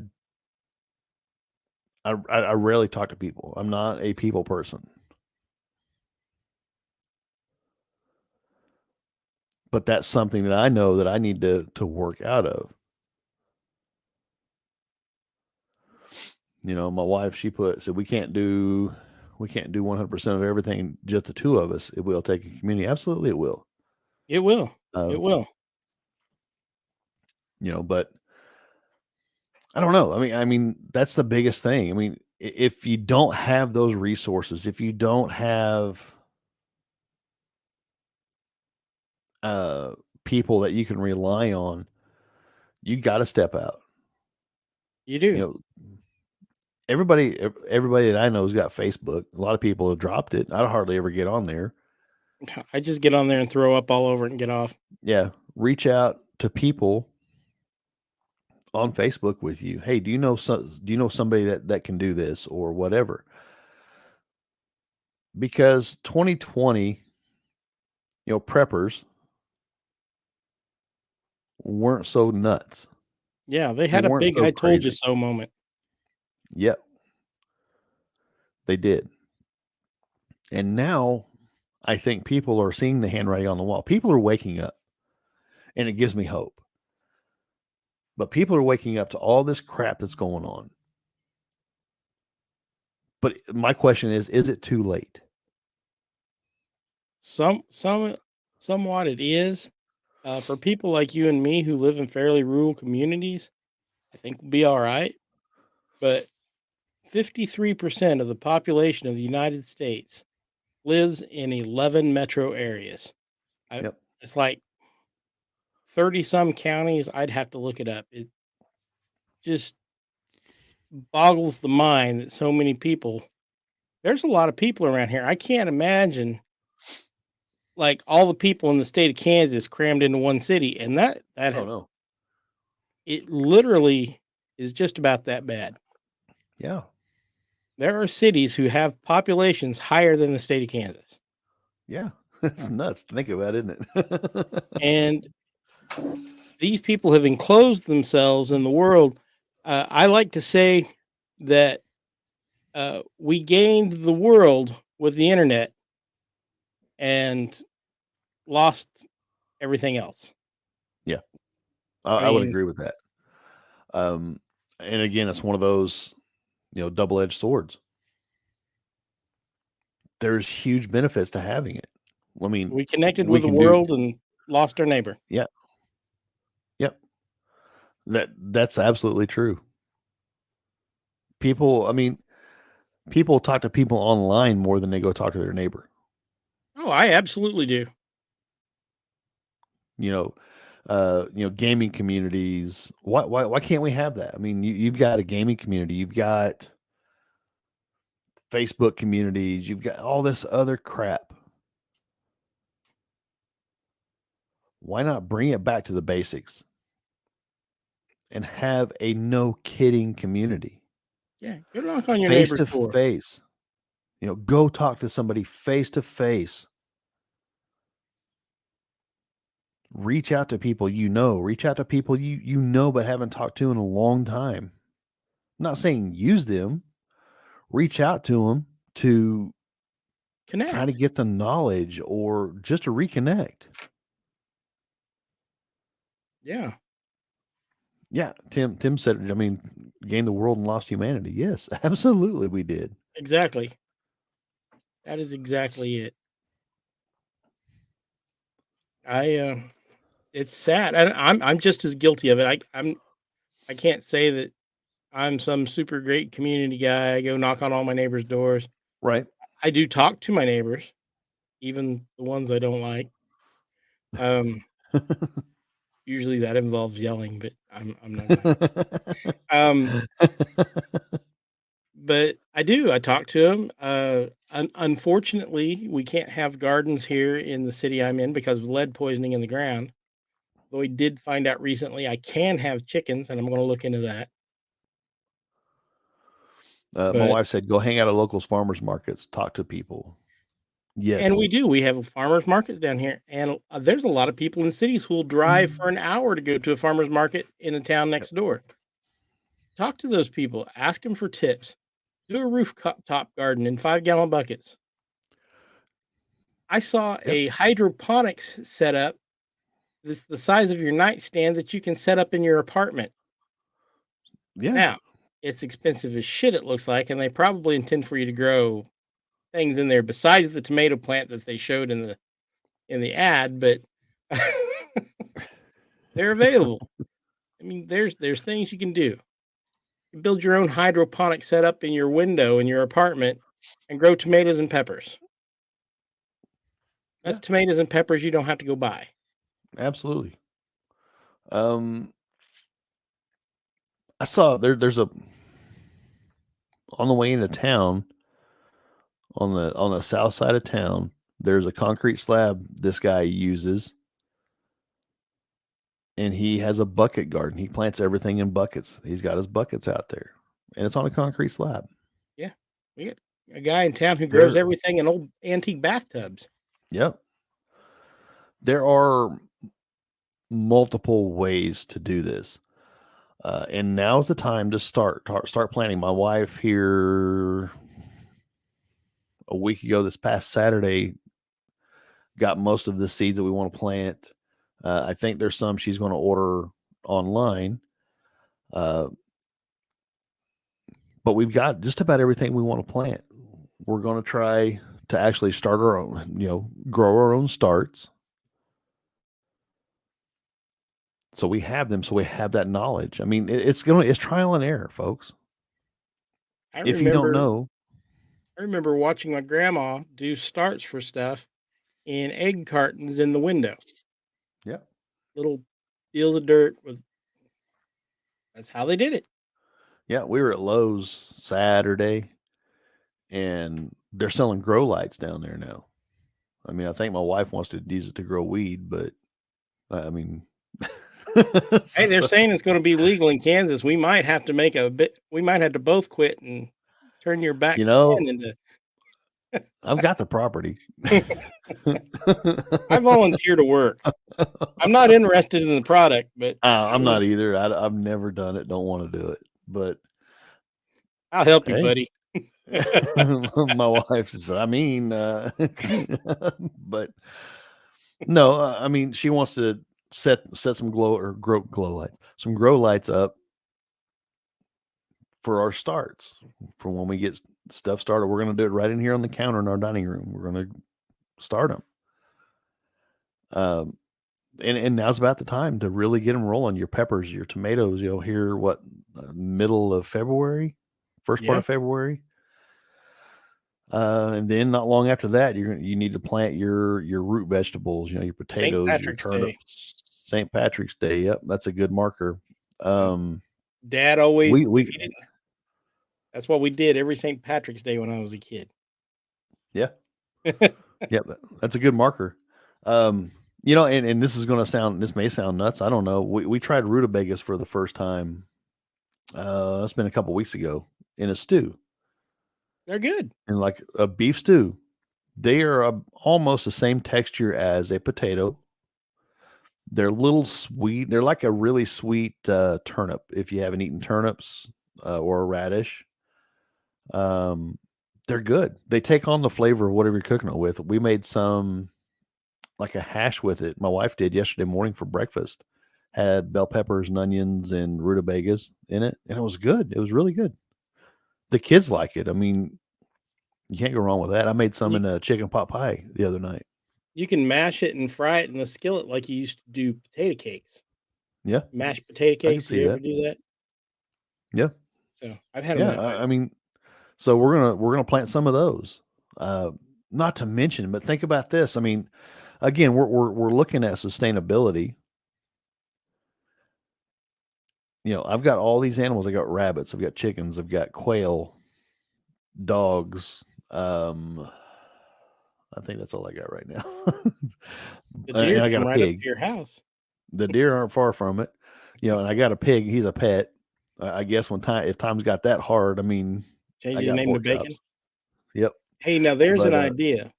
rarely talk to people. I'm not a people person. But that's something that I know that I need to work out of. My wife, she said we can't do 100% of everything just the two of us. It will take a community. Absolutely it will. It will. Uh, It will. but I don't know. I mean that's the biggest thing. I mean, if you don't have those resources, if you don't have uh people that you can rely on, you got to step out. You You do. know, everybody that I know has got Facebook. A lot of people have dropped it. I hardly ever get on there. I just get on there and throw up all over it and get off. Yeah, reach out to people on Facebook with you. Hey, do you know somebody that can do this or whatever? Because 2020, preppers weren't so nuts. Yeah, they They had a weren't big so "I told you crazy. so" moment. Yep, they did. And now I think people are seeing the handwriting on the wall. People are waking up, and it gives me hope. But people are waking up to all this crap that's going on. But my question is it too late? Some somewhat it is. For people like you and me who live in fairly rural communities, I think we'll be all right. But 53% of the population of the United States lives in 11 metro areas. I, Yep. it's like 30 some counties. I'd have to look it up. It just boggles the mind that so many people, there's a lot of people around here. I can't imagine like all the people in the state of Kansas crammed into one city. And Oh no. it literally is just about that bad. Yeah. There are cities who have populations higher than the state of Kansas. Yeah. It's nuts to think about, isn't it? And these people have enclosed themselves in the world. I like to say that we gained the world with the internet and lost everything else. Yeah. I, I I would mean, agree with that. Um, and again, it's one of those, double edged swords. there's huge benefits to having it. I mean, We connected we with the can do world and lost our neighbor. yeah, yep. That's absolutely true. People, I mean, people talk to people online more than they go talk to their neighbor. Oh, I absolutely do. You know, gaming communities. Why can't we have that? I mean, you've got a gaming community, you've got Facebook communities, you've got all this other crap. Why not bring it back to the basics and have a no kidding community Yeah, go knock on your face neighbor's to door. face? Go talk to somebody face to face. Reach out to people reach out to people you know but haven't talked to in a long time. I'm not saying use them, reach out to them to try to Connect. get the knowledge or just to reconnect. Yeah, Yeah, Tim said, I mean, gained the world and lost humanity. Yes, absolutely we did. exactly. That is exactly it. I it's sad. And I'm just as guilty of it. I can't say that I'm some super great community guy. I go knock on all my neighbors' doors. Right. I do talk to my neighbors, even the ones I don't like. Um, Usually that involves yelling, but I'm not gonna. Um, but I do. I talk to them. Unfortunately, we can't have gardens here in the city I'm in because of lead poisoning in the ground. Though we did find out recently I can have chickens, and I'm going to look into that. My But wife said, "Go hang out at locals farmers markets, talk to people." and Yes. we do. We have farmers markets down here, and there's a lot of people in cities who will drive for an hour to go to a farmer's market in a town Yep. next door. Talk to those people. Ask them for tips. Do a rooftop garden in 5-gallon buckets. I saw Yep. a hydroponics setup, this the size of your nightstand that you can set up in your apartment. Yeah. Now, it's expensive as shit, it looks like, and they probably intend for you to grow things in there besides the tomato plant that they showed in the ad, but they're available. I mean, there's things you can do. You build your own hydroponic setup in your window in your apartment and grow tomatoes and peppers. That's Yeah. tomatoes and peppers you don't have to go buy. Absolutely. Um, I saw there's a on the way into town on the south side of town. There's a concrete slab this guy uses, and he has a bucket garden. He plants everything in buckets. He's got his buckets out there, and it's on a concrete slab. Yeah. We got a guy in town who grows There, everything in old antique bathtubs. yep. There are multiple ways to do this. And now's the time to start planning. My wife here a week ago, this past Saturday, got most of the seeds that we want to plant. I think there's some she's going to order online, uh, but we've got just about everything we want to plant. We're going to try to actually start our own, grow our own starts. So we have them. So we have that knowledge. I mean, it's trial and error, folks. I If you don't remember know, I remember watching my grandma do starts for stuff in egg cartons in the window. yeah, Little deals of dirt with that's how they did it. yeah, we were at Lowe's Saturday, and they're selling grow lights down there now. I mean, I think my wife wants to use it to grow weed, but I mean, Hey, they're so, saying it's going to be legal in Kansas. We might have to make a bit. We might have to both quit and turn your back you know, ten into. I've got the property. I volunteer to work. I'm not interested in the product, but I'm not either. I've never done it. Don't want to do it. But I'll help you, hey, buddy. my wife says, I mean, but no, I mean, she wants to set some glow lights, some grow lights up for our starts for when we get stuff started. We're going to do it right in here on the counter in our dining room. We're going to start them. And now's about the time to really get them rolling. Your peppers, your tomatoes, you'll hear what, middle of February, first part Yeah. of February. And then not long after that, you need to plant your root vegetables, your St. potatoes, your Patrick's Day. turnips. St. Patrick's Day, yep, that's a good marker. Yep. Um, Dad always, if we he didn't, that's what we did every St. Patrick's Day when I was a kid. Yeah, yeah, that's a good marker. And this may sound nuts. I don't know. We tried rutabagas for the first time. It's been a couple weeks ago in a stew, They're good. in like a beef stew. They are almost the same texture as a potato. They're a little sweet. They're like a really sweet turnip. If you haven't eaten turnips or a radish, um, they're good. They take on the flavor of whatever you're cooking it with. We made some like a hash with it. My wife did yesterday morning for breakfast. Had bell peppers and onions and rutabagas in it, and it was good. It was really good. The kids like it. I mean, you can't go wrong with that. I made some You in a chicken pot pie the other night. you can mash it and fry it in the skillet like you used to do potato cakes. Yeah, Mashed potato I can cakes. Did see you ever that. do that? Yeah, So I've had them yeah. that way. I mean, so we're gonna plant some of those. Uh, Not to mention, but think about this. I mean, again, we're looking at sustainability. I've got all these animals. I got rabbits. I've got chickens. I've got quail, dogs. I think that's all I got right now. The And deer I got come a right up to pig. your house. The deer aren't far from it. And I got a pig. He's a pet. I guess if times got that hard, I mean, Change I his got name to pork Bacon. chops. Yep. Hey, now there's an But idea.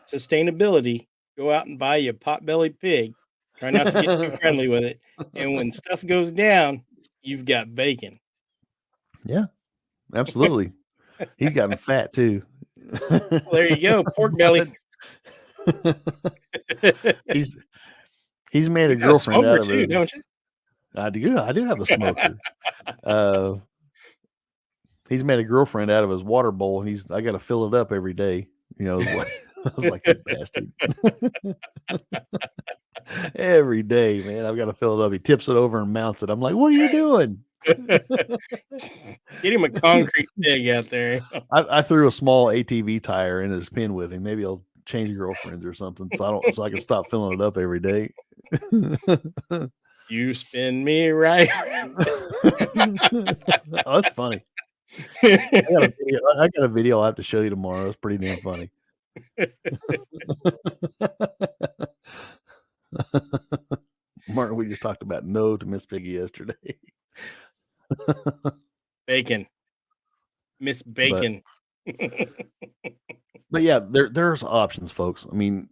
Sustainability. Go out and buy you a pot-bellied pig. Try not to get too friendly with it. And when stuff goes down, you've got bacon. yeah, absolutely. He's gotten fat too. Well, there you go, pork belly. he's he's made a You got a girlfriend smoker out of too, his. don't you? I do have a smoker. Uh, he's made a girlfriend out of his water bowl, and I got to fill it up every day. I was like, you bastard. Every day, man, I've got to fill it up. He tips it over and mounts it. I'm like, what are you doing? Get him a concrete pig out there. I threw a small ATV tire in his pen with him. Maybe I'll change girlfriends or something, so I can stop filling it up every day. You spin me right. Oh, that's funny. I got a video I'll have to show you tomorrow. It's pretty damn funny. Martin, we just talked about no to Miss Piggy yesterday. Bacon. Miss Bacon. But yeah, there's options, folks. I mean,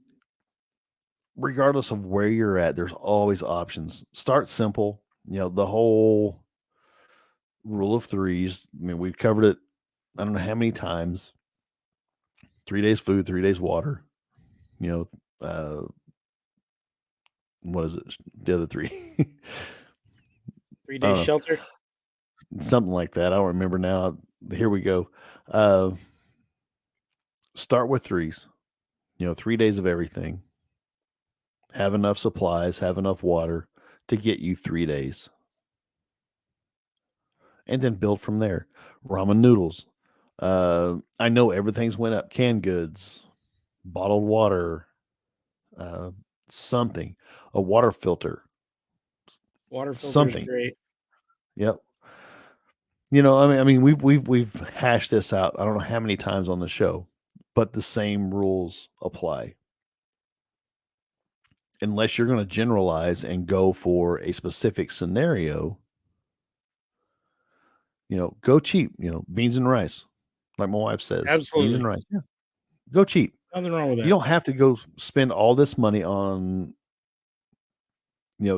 regardless of where you're at, there's always options. Start simple. The whole rule of threes. I mean, we've covered it. I don't know how many times. 3 days food, 3 days water. What is it? The other three. 3 days shelter. Something like that. I don't remember now. Here we go. Start with threes. 3 days of everything. Have enough supplies, have enough water to get you 3 days. And then build from there. Ramen noodles. I know everything's went up. Canned goods, bottled water, something, a water filter, Water filter is something. great. Yep. I mean, we've hashed this out. I don't know how many times on the show, but the same rules apply. Unless you're going to generalize and go for a specific scenario, go cheap. Beans and rice, like my wife says, beans and Absolutely. rice. Yeah, go cheap. Nothing wrong with You that. don't have to go spend all this money on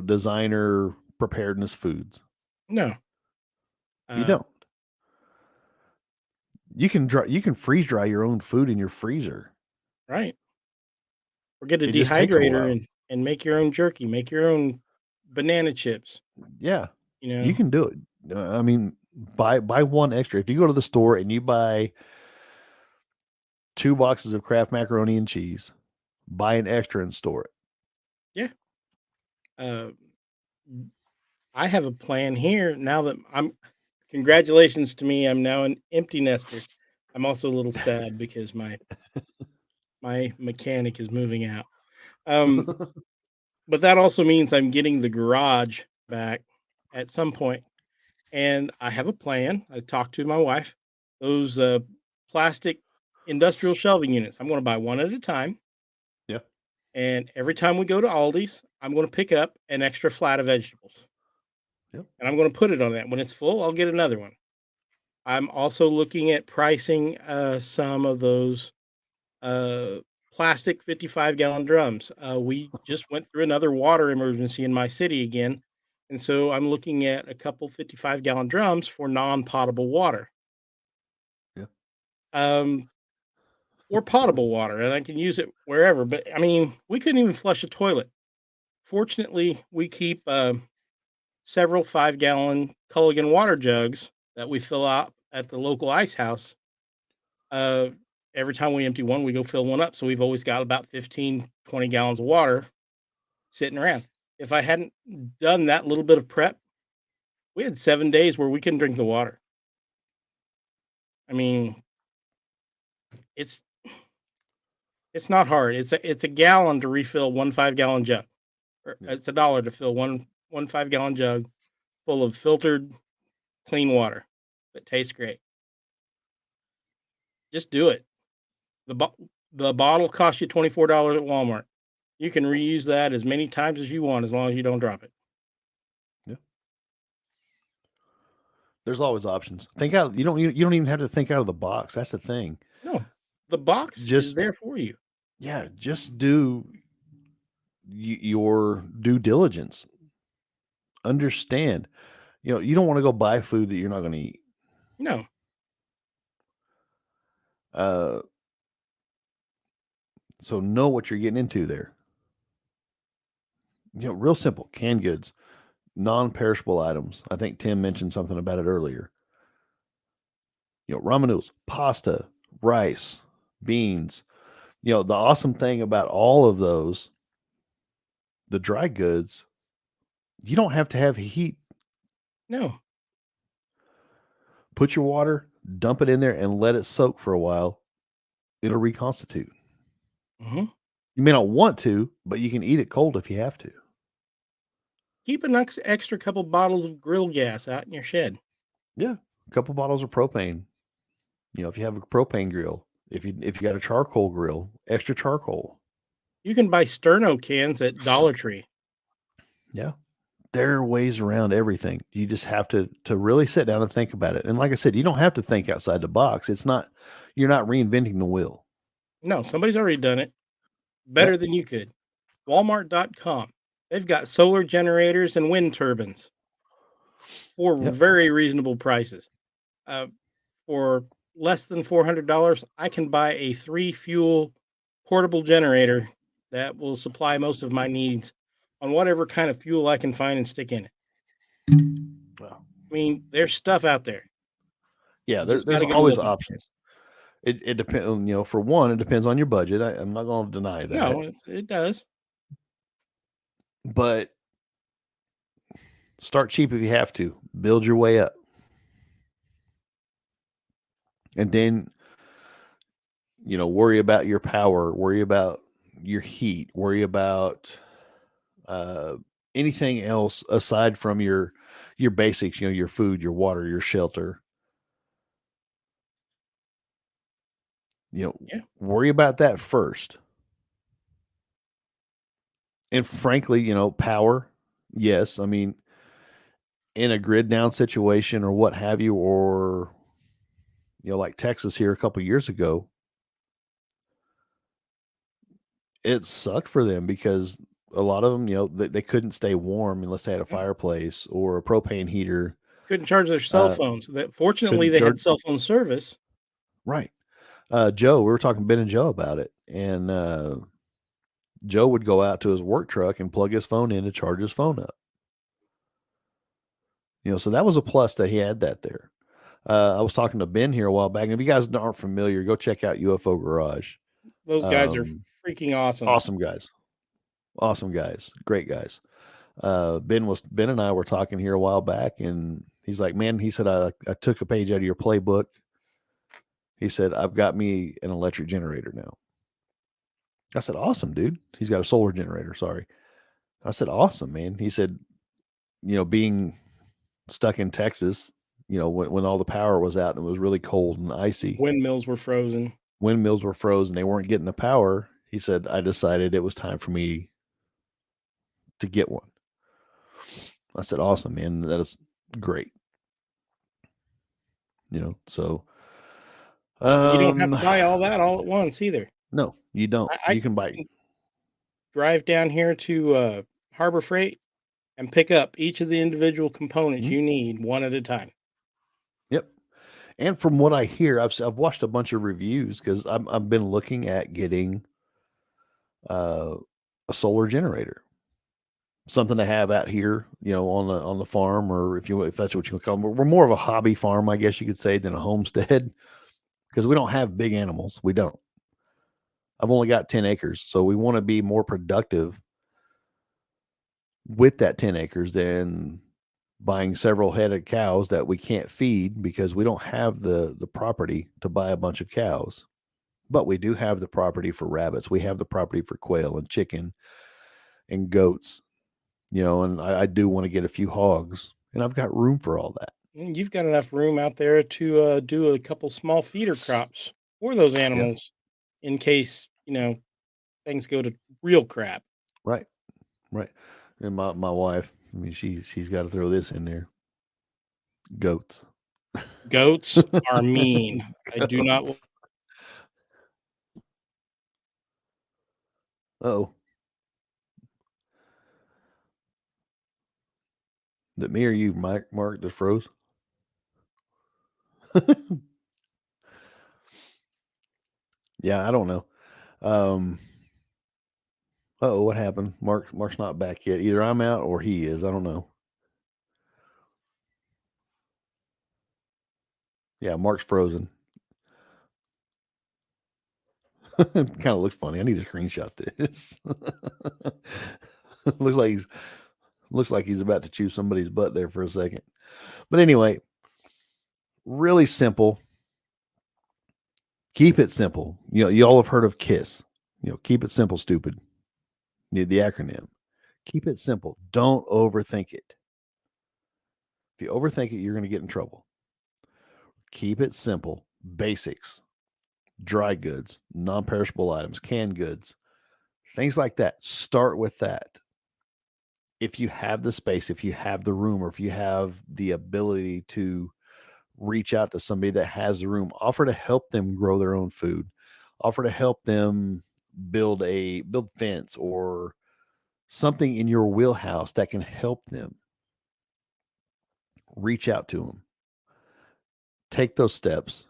designer preparedness foods. No. You don't. You can freeze dry your own food in your freezer. Right. Or get a It just takes a dehydrator while. and make your own jerky, make your own banana chips. Yeah, You you know, can do it. I mean, Buy one extra. If you go to the store and you buy 2 boxes of Kraft macaroni and cheese, buy an extra and store it. Yeah. Uh, I have a plan here now that congratulations to me. I'm now an empty nester. I'm also a little sad because my mechanic is moving out. Um, but that also means I'm getting the garage back at some point, and I have a plan. I talked to my wife. Those plastic industrial shelving units. I'm going to buy one at a time, Yeah. and every time we go to Aldi's, I'm going to pick up an extra flat of vegetables, Yep. and I'm going to put it on that. When it's full, I'll get another one. I'm also looking at pricing some of those uh, plastic 55-gallon drums. We just went through another water emergency in my city again. And so I'm looking at a couple 55-gallon drums for non potable water, Yeah. um, or potable water, and I can use it wherever. But I mean, we couldn't even flush a toilet. Fortunately, we keep several 5-gallon Culligan water jugs that we fill up at the local ice house. Uh, every time we empty one, we go fill one up. So we've always got about 15, 20 gallons of water sitting around. If I hadn't done that little bit of prep, we had 7 days where we couldn't drink the water. I mean, it's it's not hard. It's a gallon to refill one 5-gallon jug. Or Yeah. it's $1 to fill one 5-gallon jug full of filtered clean water that tastes great. Just do it. The bottle costs you $24 at Walmart. You can reuse that as many times as you want as long as you don't drop it. Yeah. There's always options. Think out. You don't even have to think out of the box. That's the thing. No, the box is Just there for you. yeah, just do your due diligence. Understand. You don't want to go buy food that you're not going to eat. No, Uh, so know what you're getting into there. Real simple canned goods, non-perishable items. I think Tim mentioned something about it earlier. Ramen noodles, pasta, rice, beans. The awesome thing about all of those, the dry goods, you don't have to have heat. no. Put your water, dump it in there, and let it soak for a while. It'll reconstitute. Mhm. You may not want to, but you can eat it cold if you have to. Keep an extra couple bottles of grill gas out in your shed. Yeah, a couple bottles of propane. If you have a propane grill, if you got a charcoal grill, extra charcoal. You can buy sterno cans at Dollar Tree. Yeah, there are ways around everything. You just have to really sit down and think about it. And like I said, you don't have to think outside the box. You're not reinventing the wheel. No, somebody's already done it better Yep. than you could. Walmart.com. They've got solar generators and wind turbines for Yep. very reasonable prices. Uh, for less than $400, I can buy a 3 fuel portable generator that will supply most of my needs on whatever kind of fuel I can find and stick in it. Wow. I mean, there's stuff out there. Yeah, You just got there's to go always looking for it. options. It depends. For one, it depends on your budget. I'm not going to deny that, No, it does. but start cheap if you have to. Build your way up, and then worry about your power, worry about your heat, worry about uh, anything else aside from your basics. Your food, your water, your shelter. Yeah. Worry about that first. And frankly, power. Yes, I mean, in a grid down situation or what have you, or like Texas here a couple years ago, it sucked for them because a lot of them, they couldn't stay warm unless they had a Yeah. fireplace or a propane heater. Couldn't charge their cell Uh, phones. Fortunately, couldn't they charge. had cell phone service. Right. Joe, we were talking to Ben and Joe about it, and Joe would go out to his work truck and plug his phone in to charge his phone up. So that was a plus that he had that there. I was talking to Ben here a while back, and if you guys aren't familiar, go check out UFO Garage. Those guys are Um, freaking awesome. awesome guys, awesome guys, great guys. Ben and I were talking here a while back, and he's like, "Man," he said, "I took a page out of your playbook." He said, "I've got me an electric generator now." I said, "Awesome, dude." He's got a solar generator. Sorry. I said, "Awesome, man." He said, being stuck in Texas, when all the power was out and it was really cold and icy, Windmills were frozen. windmills were frozen, they weren't getting the power. He said, "I decided it was time for me to get one." I said, "Awesome, man. That is great." So And you don't have um to buy all that all at once either. no, you don't. I You can buy. can drive down here to Harbor Freight and pick up each of the individual components Mhm. you need one at a time. Yep. And from what I hear, I've watched a bunch of reviews because I've been looking at getting uh, a solar generator, something to have out here, on the farm, or if that's what you call them. We're more of a hobby farm, I guess you could say, than a homestead because we don't have big animals. We don't. I've only got 10 acres, so we want to be more productive with that 10 acres than buying several head of cows that we can't feed because we don't have the property to buy a bunch of cows. But we do have the property for rabbits. We have the property for quail and chicken and goats, and I do want to get a few hogs, and I've got room for all that. And you've got enough room out there to do a couple small feeder crops for those Yeah. animals in case, things go to real crap. Right. Right. And my wife, I mean, she's got to throw this in there. Goats. Goats are mean. I do not Goats. Oh, that me or you, Mike, Mark, just froze. Yeah, I don't know. Um, oh, what happened? Mark's not back yet. Either I'm out or he is. I don't know. Yeah, Mark's frozen. Kind of looks funny. I need to screenshot this. looks like he's looks like he's about to chew somebody's butt there for a second. But anyway, really simple. Keep it simple. You all have heard of KISS. Keep it simple, stupid. The acronym. Keep it simple. Don't overthink it. If you overthink it, you're going to get in trouble. Keep it simple. Basics, dry goods, non perishable items, canned goods, things like that. Start with that. If you have the space, if you have the room, or if you have the ability to reach out to somebody that has the room, offer to help them grow their own food, offer to help them build fence or something in your wheelhouse that can help them. Reach out to them. Take those steps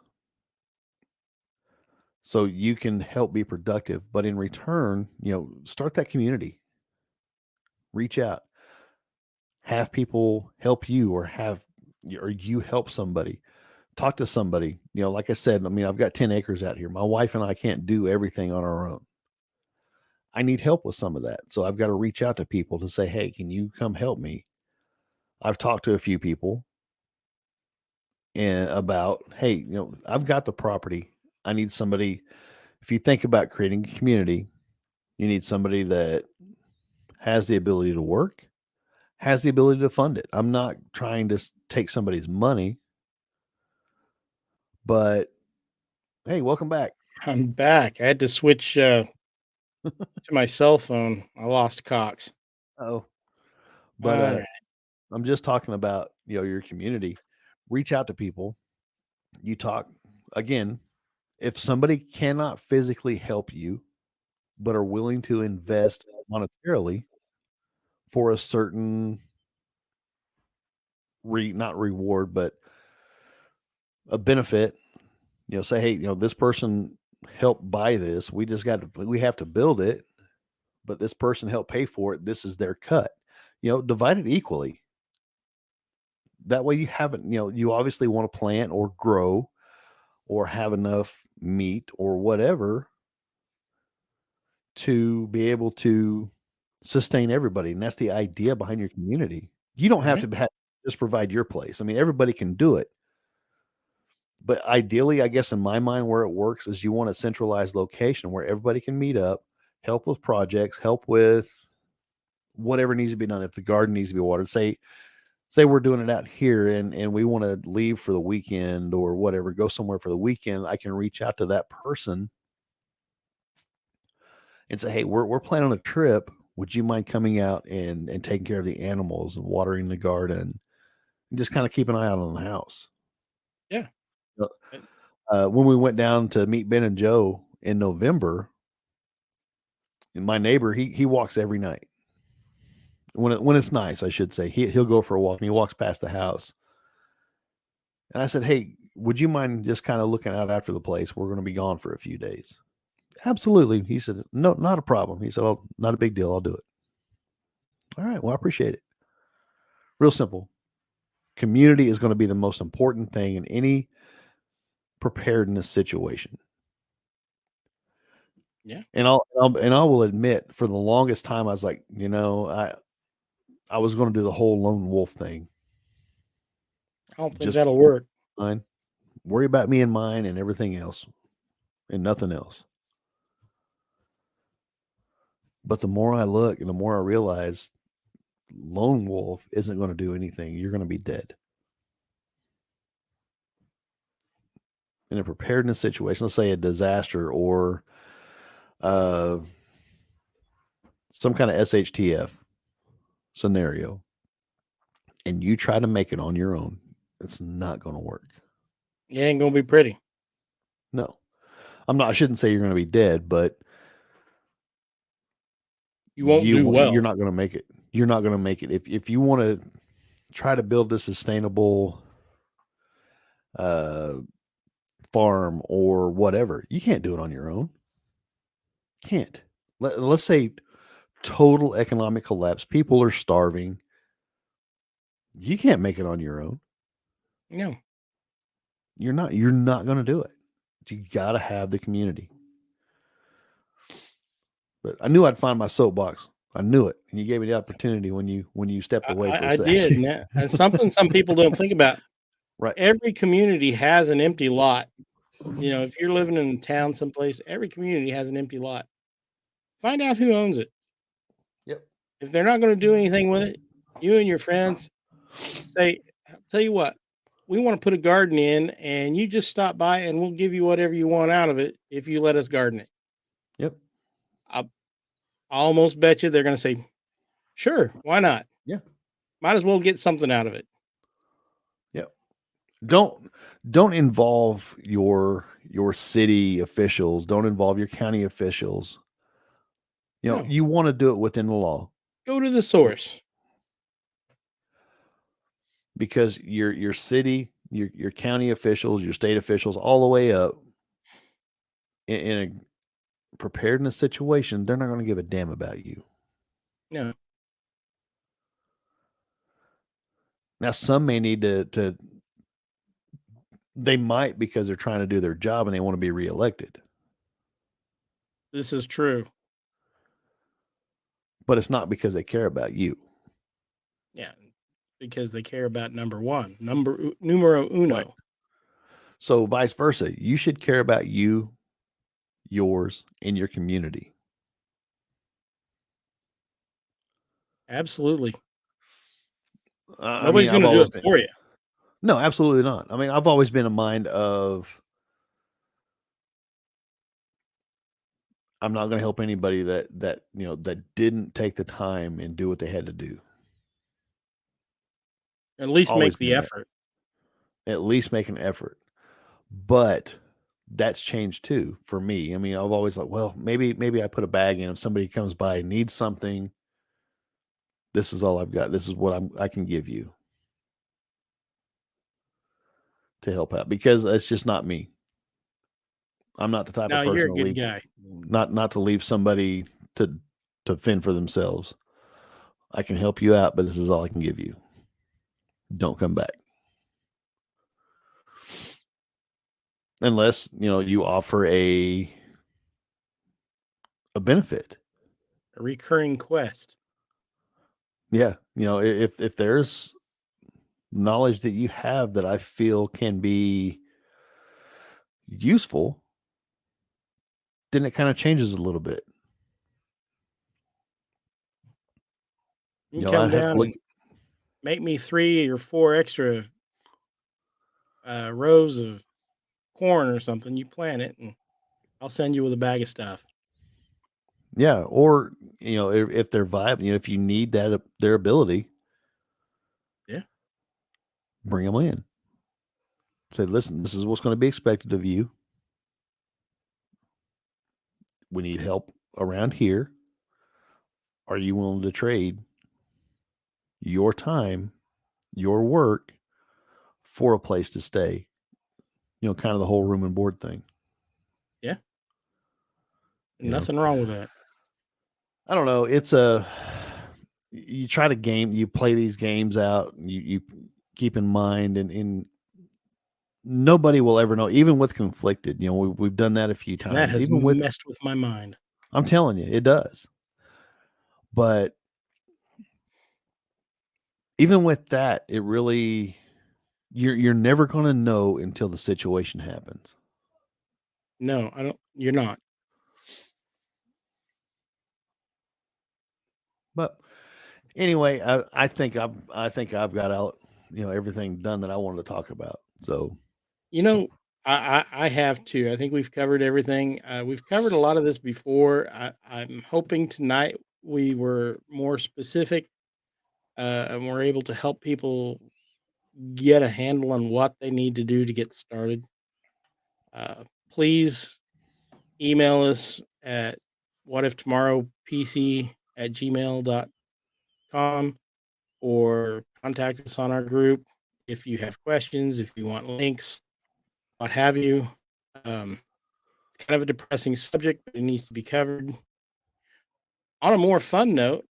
so you can help be productive. But in return, start that community. Reach out. Have people help you or you help somebody. Talk to somebody. Like I said, I mean, I've got 10 acres out here. My wife and I can't do everything on our own. I need help with some of that. So I've got to reach out to people to say, "Hey, can you come help me?" I've talked to a few people and about, "Hey, I've got the property. I need somebody." If you think about creating a community, you need somebody that has the ability to work, has the ability to fund it. I'm not trying to take somebody's money, but hey, welcome back. I'm back. I had to switch to my cell phone. I lost Cox. Oh, but All right. I'm just talking about, your community. Reach out to people. You talk again, if somebody cannot physically help you but are willing to invest monetarily for a certain not reward, but a benefit, say, "Hey, this person helped buy this. We have to build it, but this person helped pay for it. This is their cut." Divide it equally. that way you haven't, you obviously want to plant or grow or have enough meat or whatever to be able to sustain everybody, and that's the idea behind your community. You don't have Yeah. to just provide your place. I mean, everybody can do it, but ideally, I guess in my mind, where it works is you want a centralized location where everybody can meet up, help with projects, help with whatever needs to be done. If the garden needs to be watered, say we're doing it out here and we want to leave for the weekend or whatever, go somewhere for the weekend, I can reach out to that person and say, "Hey, we're planning a trip. Would you mind coming out and taking care of the animals and watering the garden and just kind of keep an eye out on the house?" Yeah. Uh, Uh, when we went down to meet Ben and Joe in November, and my neighbor, he walks every night when it's nice, I should say. He'll go for a walk and he walks past the house. And I said, "Hey, would you mind just kind of looking out after the place? We're going to be gone for a few days." Absolutely. He said, "No, not a problem." He said, "Oh, not a big deal. I'll do it." All right. Well, I appreciate it. Real simple. Community is going to be the most important thing in any preparedness situation. yeah. And I will admit, for the longest time, I was like, I was going to do the whole lone wolf thing. I don't think Just that'll work. mine, worry about me and mine and everything else and nothing else. But the more I look and the more I realize lone wolf isn't going to do anything. You're going to be dead. In a preparedness situation, let's say a disaster or uh, some kind of SHTF scenario, and you try to make it on your own, it's not going to work. It ain't gonna be pretty. No, I shouldn't say you're going to be dead, but You won't do you're well. not going to make it. You're not going to make it. If you want to try to build a sustainable uh, farm or whatever, you can't do it on your own. Can't. Let's say total economic collapse. People are starving. You can't make it on your own. No. You're not going to do it. You got to have the community. But I knew I'd find my soapbox. I knew it. And you gave me the opportunity when you stepped away for a I sec. did, and something some people don't think about. Right. Every community has an empty lot. You know, if you're living in a town someplace, every community has an empty lot. Find out who owns it. Yep. If they're not gonna do anything with it, you and your friends say, "Tell you what, we wanna put a garden in, and you just stop by, and we'll give you whatever you want out of it if you let us garden it." Yep. I I almost bet you they're gonna say, "Sure, why not? Yeah. Might as well get something out of it." Yep. Don't don't involve your city officials. Don't involve your county officials. No, You want to do it within the law go to the source. because your city, your county officials, your state officials, all the way up in a preparedness situation, they're not going to give a damn about you. No, Now, some may need to they might because they're trying to do their job and they want to be reelected, this is true. but it's not because they care about you. Yeah, because they care about number 1, numero Right. uno. So vice versa, you should care about you, yours, and your community. Absolutely. I mean, Nobody's I've gonna do always it been for you. no, absolutely not. I mean, I've always been a mind of I'm not going to help anybody that didn't take the time and do what they had to do. At least Always make the been that. effort. At least make an effort. But that's changed too for me. I mean, I've always like, well, maybe I put a bag in if somebody comes by and needs something. This is all I've got. This is what I can give you to help out because it's just not me. I'm not the type No, of you're person a to good leave guy. not to leave somebody to fend for themselves. I can help you out, but this is all I can give you. don't come back. Unless, you offer a benefit. A recurring quest. Yeah. If there's knowledge that you have that I feel can be useful, then it kind of changes a little bit. You can I come have to down look. and make me 3 or 4 extra rows of corn or something. You plant it, and I'll send you with a bag of stuff. Yeah. Or, if they're viable, if you need their ability, Yeah. bring them in. Say, listen, this is what's going to be expected of you. We need help around here. Are you willing to trade your time, your work for a place to stay? Kind of the whole room and board thing. Yeah. You know, Nothing wrong with that. I don't know. You try to you play these games out, and you keep in mind, and nobody will ever know, even with conflicted. We've done that a few And that times, has even with, messed with my mind. I'm telling you, it does. But even with that, it really, you're never going to know until the situation happens. No, I don't. You're not. But anyway, I think I've got out, everything done that I wanted to talk about. So You know, I have too. I think we've covered everything. We've covered a lot of this before. I'm hoping tonight we were more specific, and we're able to help people get a handle on what they need to do to get started. Please email us at whatiftomorrowpc@gmail.com, or contact us on our group if you have questions, if you want links, what have you. Um, it's kind of a depressing subject, but it needs to be covered. On a more fun note,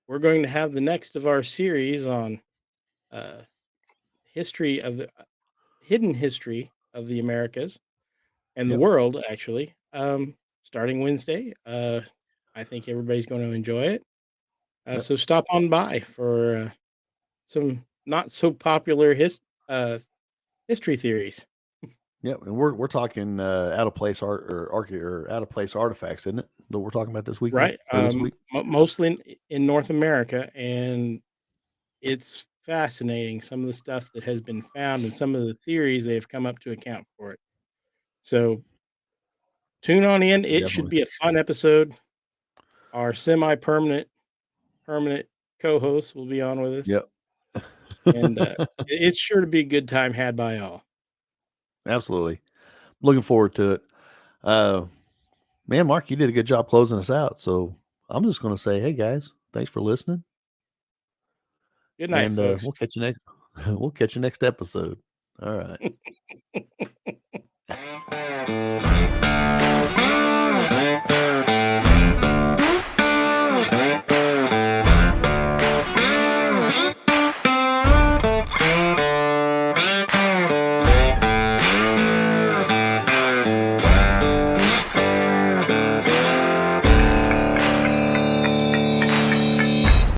we're going to have the next of our series on uh, history of the hidden history of the Americas and the yep, world, actually, starting Wednesday. I think everybody's going to enjoy it. yep, So stop on by for some not so popular history theories. yep. And we're talking out of place art or out of place artifacts, isn't it? That we're talking about this weekend Right. or this week. Mostly in North America, and it's fascinating some of the stuff that has been found and some of the theories they have come up to account for it. So tune on in. It should Definitely. be a fun episode. Our permanent co-host will be on with us, Yep. and it's sure to be a good time had by all. Absolutely. Looking forward to it. Uh, Man, Mark, you did a good job closing us out. So I'm just going to say, hey guys, thanks for listening, Good night, and folks. we'll catch you next. We'll catch you next episode. All right.